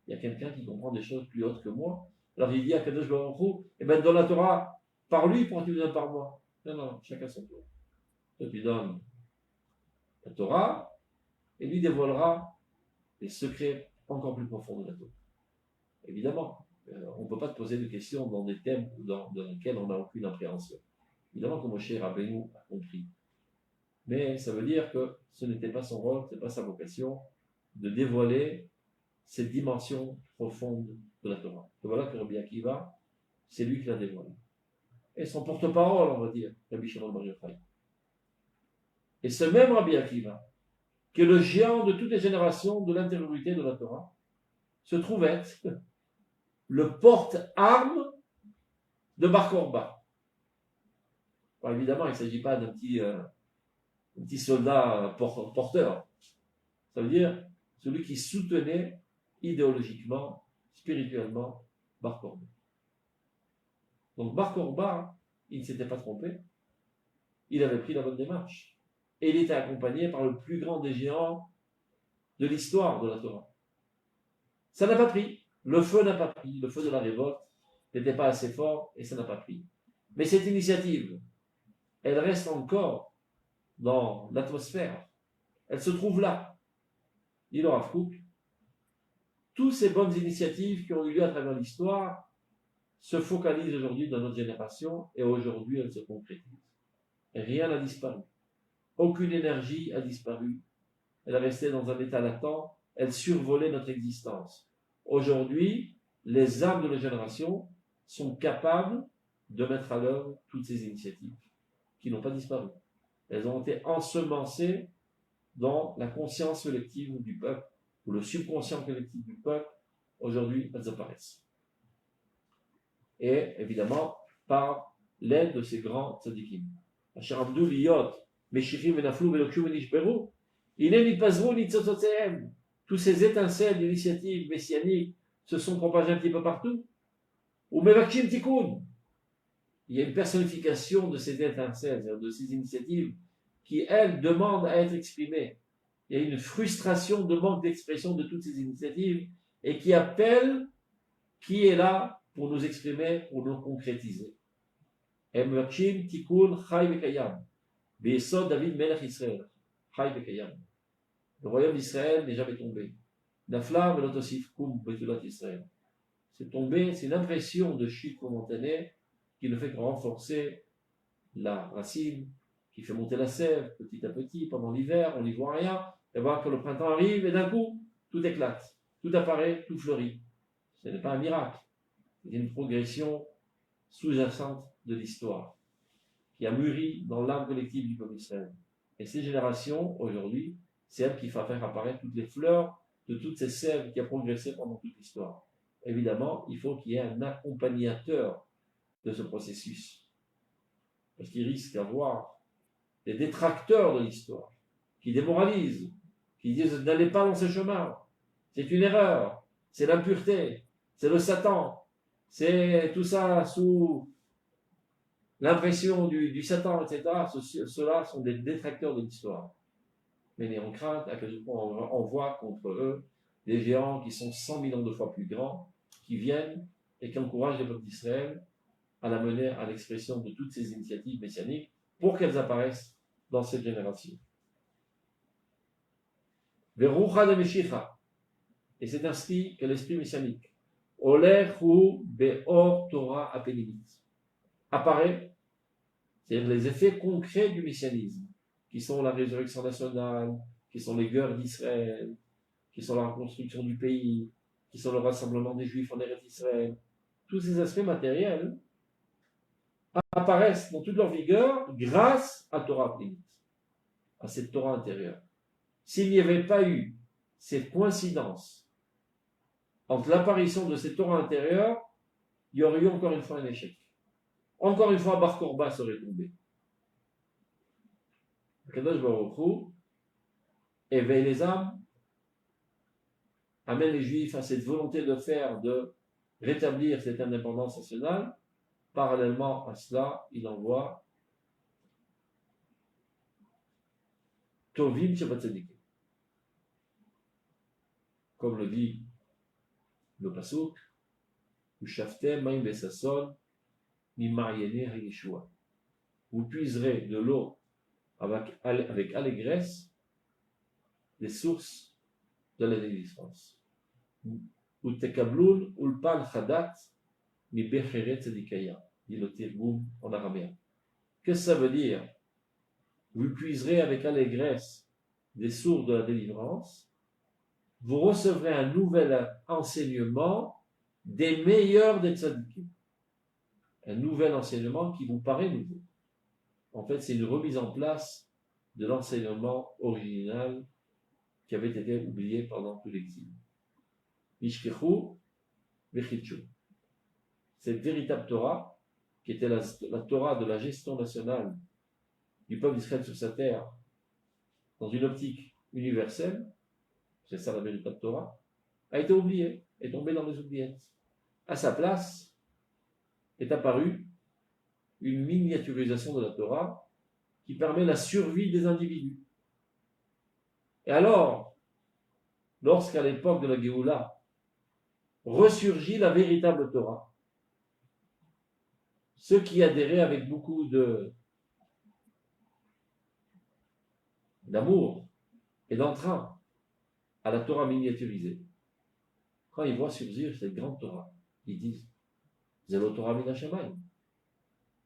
il y a quelqu'un qui comprend des choses plus hautes que moi. Alors il dit à Kadosh Baruch Hu, eh bien dans la Torah, par lui, pourquoi tu me donnes par moi? Non, chacun son tour. Toi tu donnes la Torah, et lui dévoilera les secrets encore plus profonds de la Torah. Évidemment, on ne peut pas te poser de questions dans des thèmes dans lesquels on n'a aucune appréhension. Évidemment que Moshe Rabbeinu a compris. Mais ça veut dire que ce n'était pas son rôle, ce n'était pas sa vocation de dévoiler cette dimension profonde de la Torah. Et voilà que Rabbi Akiva, c'est lui qui la dévoile. Et son porte-parole, on va dire, Rabbi Shimon Bar Yochai. Et ce même Rabbi Akiva, qui est le géant de toutes les générations de l'intériorité de la Torah, se trouve être le porte-arme de Bar Korba. Alors évidemment, il ne s'agit pas d'un petit soldat porteur. Ça veut dire celui qui soutenait idéologiquement, spirituellement, Bar Korba. Donc Bar Korba, il ne s'était pas trompé. Il avait pris la bonne démarche. Et il était accompagné par le plus grand des géants de l'histoire de la Torah. Ça n'a pas pris. Le feu n'a pas pris. Le feu de la révolte n'était pas assez fort et ça n'a pas pris. Mais cette initiative, elle reste encore dans l'atmosphère. Elle se trouve là. Dit le Rav Kook, toutes ces bonnes initiatives qui ont eu lieu à travers l'histoire se focalisent aujourd'hui dans notre génération et aujourd'hui elles se concrétisent. Rien n'a disparu. Aucune énergie a disparu. Elle est restée dans un état latent. Elle survolait notre existence. Aujourd'hui, les âmes de la génération sont capables de mettre à l'œuvre toutes ces initiatives qui n'ont pas disparu. Elles ont été ensemencées dans la conscience collective du peuple, ou le subconscient collectif du peuple. Aujourd'hui, elles apparaissent. Et évidemment, par l'aide de ces grands tzadikim. Asher Abdou Liyot, Meshichim Venaflu Velokshu Venishberu, Ineni Pazrou Nitzototzehem. Tous ces étincelles d'initiatives messianiques se sont propagées un petit peu partout. Ou Mevakshim Tikkun. Il y a une personnification de ces étincelles, de ces initiatives, qui, elles, demandent à être exprimées. Il y a une frustration de manque d'expression de toutes ces initiatives et qui appelle qui est là pour nous exprimer, pour nous concrétiser. Mevakshim Tikkun Chai Vekayam. Be'esod David Melech Israël. Chai Vekayam. Le royaume d'Israël n'est jamais tombé. Nafla Velotosif Kum Betulat Israël. C'est tombé, c'est une impression de chute momentanée qui ne fait que renforcer la racine, qui fait monter la sève petit à petit pendant l'hiver, on n'y voit rien, et voir que le printemps arrive et d'un coup, tout éclate, tout apparaît, tout fleurit. Ce n'est pas un miracle, c'est une progression sous-jacente de l'histoire qui a mûri dans l'âme collective du peuple d'Israël. Et ces générations, aujourd'hui, c'est elles qui font faire apparaître toutes les fleurs de toutes ces sèves qui ont progressé pendant toute l'histoire. évidemment, il faut qu'il y ait un accompagnateur de ce processus. Parce qu'il risque d'avoir des détracteurs de l'histoire, qui démoralisent, qui disent n'allez pas dans ce chemin, c'est une erreur, c'est l'impureté, c'est le Satan, c'est tout ça sous l'impression du Satan, etc. Ceux-là sont des détracteurs de l'histoire. Mais n'ayons crainte, à quel point on voit contre eux des géants qui sont 100 millions de fois plus grands, qui viennent et qui encouragent les peuples d'Israël à la mener à l'expression de toutes ces initiatives messianiques pour qu'elles apparaissent dans cette génération. Verucha de Meshicha. Et c'est ainsi que l'esprit messianique, Olechu Beor Torah Apenimit, apparaît, c'est-à-dire les effets concrets du messianisme, qui sont la résurrection nationale, qui sont les guerres d'Israël, qui sont la reconstruction du pays, qui sont le rassemblement des Juifs en Eretz Israël. Tous ces aspects matériels apparaissent dans toute leur vigueur grâce à Torah Pnimit, à cette Torah intérieure. S'il n'y avait pas eu cette coïncidence entre l'apparition de cette Torah intérieure, il y aurait eu encore une fois un échec. Encore une fois, Bar Korba serait tombé. Kadosh Baruch Hu éveille les âmes, amène les Juifs à cette volonté de rétablir cette indépendance nationale. Parallèlement à cela, il envoie Tovim Shabbat Tzadikim. Comme le dit le Pasuk, Ushaftem Maim Besason, Mimaryene Hayeshua. Vous puiserez de l'eau avec allégresse les sources de la délivrance. Utekabloun Ulpal Chadat, Mi Becheret Tzadikaya, dit le Tirgoum en araméen. Qu'est-ce que ça veut dire? Vous puiserez avec allégresse des sources de la délivrance, vous recevrez un nouvel enseignement des meilleurs des tzadikim. Un nouvel enseignement qui vous paraît nouveau. En fait, c'est une remise en place de l'enseignement original qui avait été oublié pendant tout l'exil. Mishkechu vechitchu. Cette véritable Torah, qui était la Torah de la gestion nationale du peuple d'Israël sur sa terre, dans une optique universelle, c'est ça la véritable Torah, a été oubliée, est tombée dans les oubliettes. À sa place est apparue une miniaturisation de la Torah qui permet la survie des individus. Et alors, lorsqu'à l'époque de la Géoula, ressurgit la véritable Torah, ceux qui adhéraient avec beaucoup d'amour et d'entrain à la Torah miniaturisée, quand ils voient surgir cette grande Torah, ils disent Zélo Torah Min Hashamayim.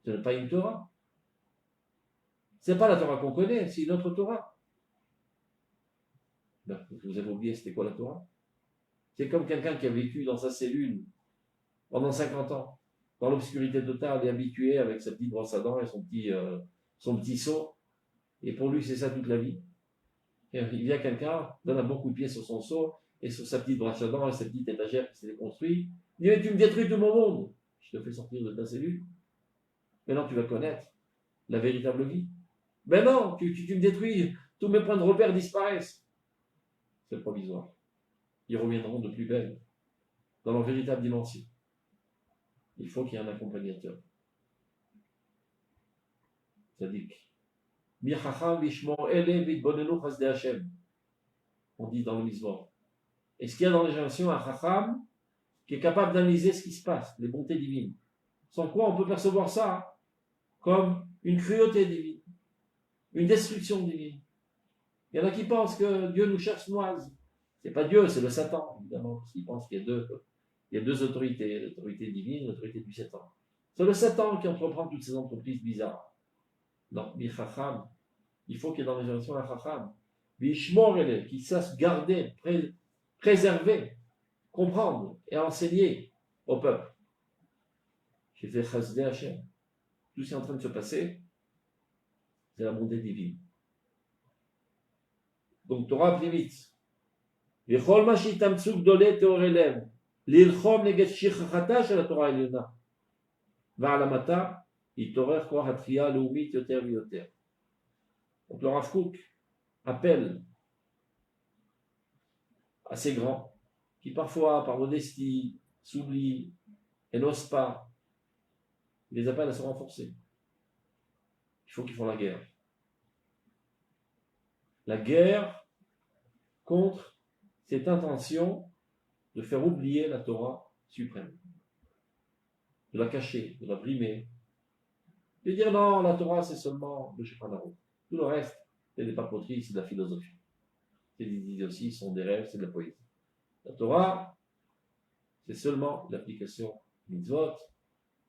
Ce n'est pas une Torah. Ce n'est pas la Torah qu'on connaît, c'est une autre Torah. Ben, vous avez oublié, c'était quoi la Torah? C'est comme quelqu'un qui a vécu dans sa cellule pendant 50 ans, dans l'obscurité totale et habitué avec sa petite brosse à dents et son petit seau. Et pour lui, c'est ça toute la vie. Et il vient quelqu'un, donne un bon coup de pied sur son seau et sur sa petite brosse à dents et sa petite étagère qui s'est construite. Il dit, mais tu me détruis tout mon monde. Je te fais sortir de ta cellule. Maintenant, tu vas connaître la véritable vie. Ben non, tu me détruis. Tous mes points de repère disparaissent. C'est provisoire. Ils reviendront de plus belle, dans leur véritable dimension. Il faut qu'il y ait un accompagnateur. Tzadik. On dit dans le Mizmor. Est-ce qu'il y a dans les générations un Chacham qui est capable d'analyser ce qui se passe, les bontés divines? Sans quoi on peut percevoir ça comme une cruauté divine, une destruction divine. Il y en a qui pensent que Dieu nous cherche noise. C'est pas Dieu, c'est le Satan, évidemment, parce qu'ils pensent qu'il y a deux autorités, l'autorité divine et l'autorité du Satan. C'est le Satan qui entreprend toutes ces entreprises bizarres. Non, Bichacham, il faut qu'il y ait dans les générations un Chacham. Bishmorele, qui sache garder, préserver, comprendre et enseigner au peuple. J'ai fait Chasdé Hashem. Tout ce qui est en train de se passer, c'est la bonté divine. Donc, Torah Pnimit. V'chol ma shitamtsuk dole teorelem. L'ilchom neget shirchata shel Torah Eliona. Va'alamata, itorer koach hatria leumit yoter v'yoter. Donc le Rav Kook appelle à ces grands qui parfois, par modestie, s'oublient et n'osent pas, il les appelle à se renforcer. Il faut qu'ils font la guerre. La guerre contre cette intention de faire oublier la Torah suprême, de la cacher, de la brimer, de dire non, la Torah c'est seulement le Shulchan Aruch. Tout le reste, c'est des papoteries, c'est de la philosophie. C'est des idioties, ce sont des rêves, c'est de la poésie. La Torah, c'est seulement l'application mitzvot,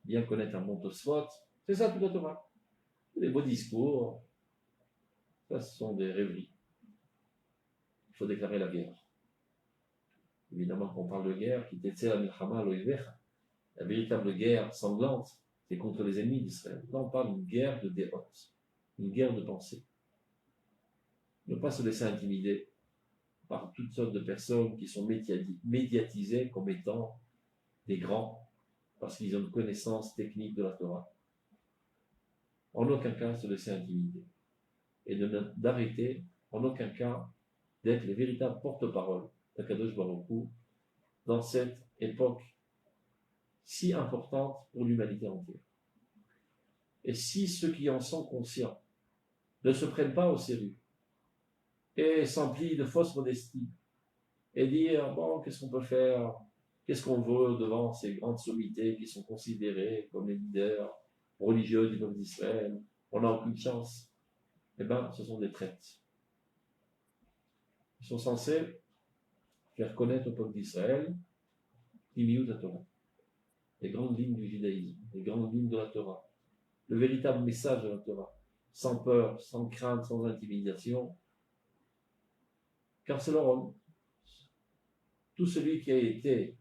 bien connaître un bon Tosfot, c'est ça toute la Torah. Les beaux discours, ça ce sont des rêveries. Il faut déclarer la guerre. Évidemment, quand on parle de guerre, qui était la milchama loïvecha, la véritable guerre sanglante, c'est contre les ennemis d'Israël. Là, on parle d'une guerre de déroute, une guerre de pensée. Ne pas se laisser intimider par toutes sortes de personnes qui sont médiatisées comme étant des grands, parce qu'ils ont une connaissance technique de la Torah. En aucun cas se laisser intimider. Et d'arrêter, en aucun cas, d'être les véritables porte-paroles d'Akadosh Baruch Hu dans cette époque si importante pour l'humanité entière. Et si ceux qui en sont conscients ne se prennent pas au sérieux et s'emplissent de fausse modestie et dire bon, qu'est-ce qu'on peut faire, qu'est-ce qu'on veut devant ces grandes sommités qui sont considérées comme les leaders religieux du peuple d'Israël, on n'a aucune chance. Eh bien, ce sont des traites. Ils sont censés faire connaître au peuple d'Israël l'Imiut Torah, les grandes lignes du judaïsme, les grandes lignes de la Torah, le véritable message de la Torah, sans peur, sans crainte, sans intimidation, car c'est leur homme. Tout celui qui a été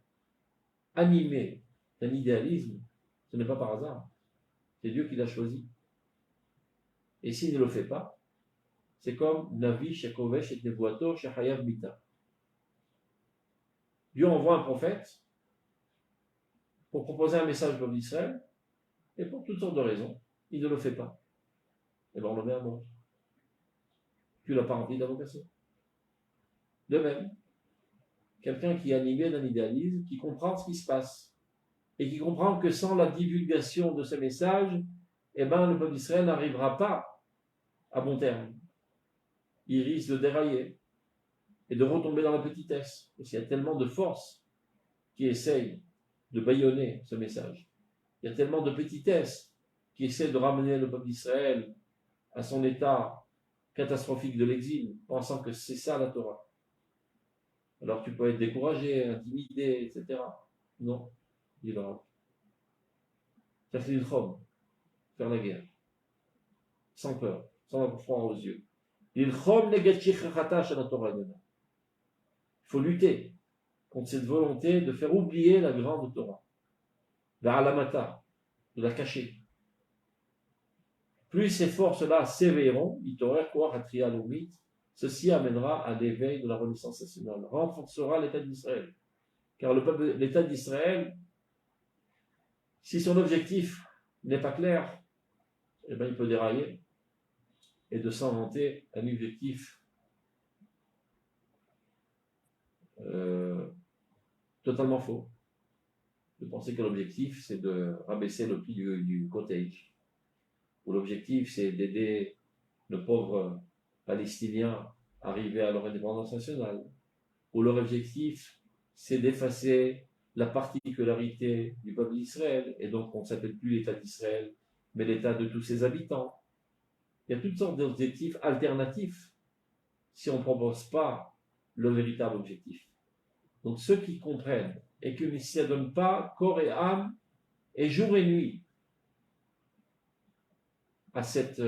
animé d'un idéalisme, ce n'est pas par hasard, c'est Dieu qui l'a choisi. Et s'il ne le fait pas, c'est comme Navi, Shekovesh et Nevuato, Shechayav Mita. Dieu envoie un prophète pour proposer un message au peuple d'Israël, et pour toutes sortes de raisons, il ne le fait pas. Et bien on le met à mort. Tu l'as pas rempli de la vocation. De même, quelqu'un qui est animé d'un idéalisme, qui comprend ce qui se passe, et qui comprend que sans la divulgation de ce message, eh ben, le peuple d'Israël n'arrivera pas à bon terme. Il risque de dérailler et de retomber dans la petitesse. Parce qu'il y a tellement de forces qui essayent de bâillonner ce message. Il y a tellement de petitesse qui essaient de ramener le peuple d'Israël à son état catastrophique de l'exil, pensant que c'est ça la Torah. Alors tu peux être découragé, intimidé, etc. Non, dit le Rav. Ça c'est une robe, faire la guerre, sans peur, sans avoir froid aux yeux. Il faut lutter contre cette volonté de faire oublier la grande Torah, la alamata, de la cacher. Plus ces forces-là s'éveilleront, ceci amènera à l'éveil de la Renaissance nationale, renforcera l'État d'Israël. Car l'État d'Israël, si son objectif n'est pas clair, eh bien, il peut dérailler et de s'inventer un objectif totalement faux. De penser que l'objectif, c'est de rabaisser le prix du cottage. Ou l'objectif, c'est d'aider le pauvre Palestinien à arriver à leur indépendance nationale. Ou leur objectif, c'est d'effacer la particularité du peuple d'Israël. Et donc, on ne s'appelle plus l'État d'Israël, mais l'État de tous ses habitants. Il y a toutes sortes d'objectifs alternatifs si on ne propose pas le véritable objectif. Donc, ceux qui comprennent et qui ne s'y donnent pas corps et âme et jour et nuit à cet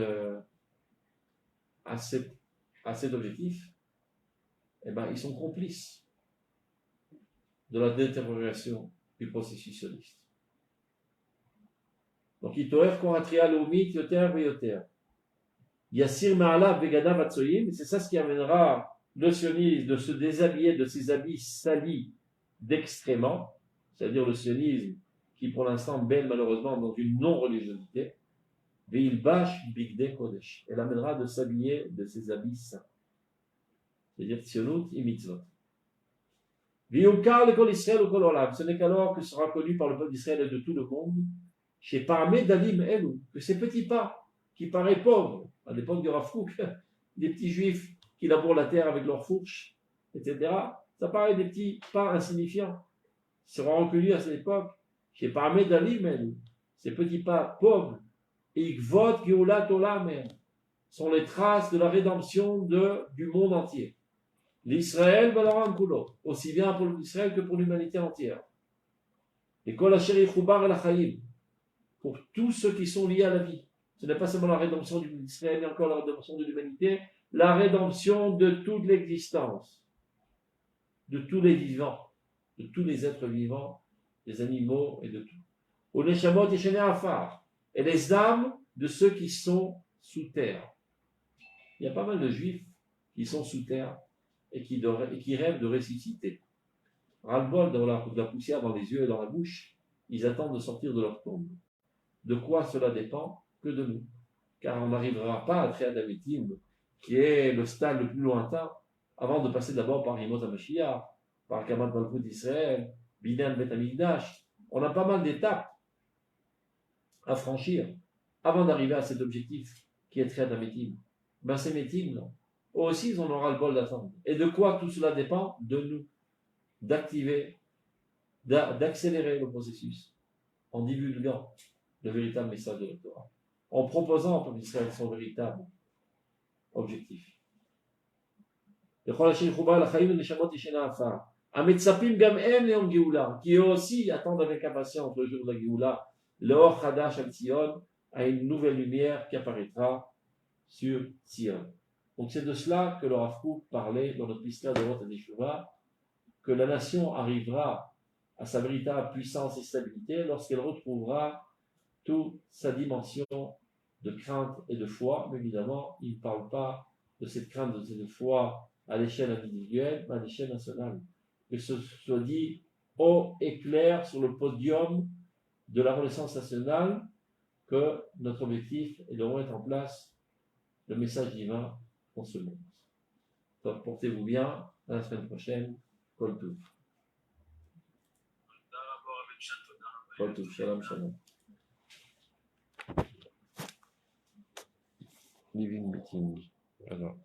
objectif, eh ben, ils sont complices de la détérioration du processus sioniste. Donc, Itoer Koratria Leumit Yoter Veyoter. Yassir Ma'ala Vegada Vatsoyim, c'est ça ce qui amènera le sionisme de se déshabiller de ses habits salis d'excréments c'est-à-dire le sionisme, qui pour l'instant baigne malheureusement dans une non-religiosité, Veilbash Bigde Kodesh. Elle amènera de s'habiller de ses habits saints, c'est-à-dire Tzionut et Mitzvot. Ce n'est qu'alors que sera connu par le peuple d'Israël et de tout le monde, chez Parmé Dalim Elou, que ces petits pas qui paraissent pauvres, à l'époque de Rav Kook, des petits juifs qui labourent la terre avec leurs fourches, etc., ça paraît des petits pas insignifiants, seront reconnus à cette époque, chez Parmé Dalim Elou, ces petits pas pauvres, et Ikvot Geulat Olam sont les traces de la rédemption du monde entier. L'Israël, aussi bien pour l'Israël que pour l'humanité entière. Et Kol Asher Yichubar El Chaim, pour tous ceux qui sont liés à la vie. Ce n'est pas seulement la rédemption de l'Israël, mais encore la rédemption de l'humanité, la rédemption de toute l'existence, de tous les vivants, de tous les êtres vivants, des animaux et de tout. Au Neshamot Yeshene Afar, et les âmes de ceux qui sont sous terre. Il y a pas mal de juifs qui sont sous terre et qui rêvent de ressusciter. Ras-le-bol de la poussière dans les yeux et dans la bouche, ils attendent de sortir de leur tombe. De quoi cela dépend? Que de nous. Car on n'arrivera pas à Triad Amitim, qui est le stade le plus lointain, avant de passer d'abord par Yimot HaMashiach, par Kamat Malchut d'Israël, Binyan Bet Hamikdash. On a pas mal d'étapes à franchir avant d'arriver à cet objectif qui est Triad Amitim. Ben ces métimes, non. Eux aussi, ils en auront le bol d'attendre. Et de quoi tout cela dépend? De nous. D'activer, d'accélérer le processus en divulguant le véritable message de la Torah, en proposant au peuple d'Israël son véritable objectif. Qui eux aussi attendent avec impatience le jour de la Géoula, l'Or Chadash al Tzion, à une nouvelle lumière qui apparaîtra sur Tzion. Donc c'est de cela que le Rav Kook parlait dans notre Pista de Roth Adeshuvah, que la nation arrivera à sa véritable puissance et stabilité lorsqu'elle retrouvera toute sa dimension de crainte et de foi. Mais évidemment, il ne parle pas de cette crainte et de cette foi à l'échelle individuelle, mais à l'échelle nationale. Que ce soit dit haut et clair sur le podium de la Renaissance nationale que notre objectif est de remettre en place le message divin dans ce monde. Donc, portez-vous bien. À la semaine prochaine. Kol Tov. Kol Tov. Shalom, shalom. Living meeting. Alors.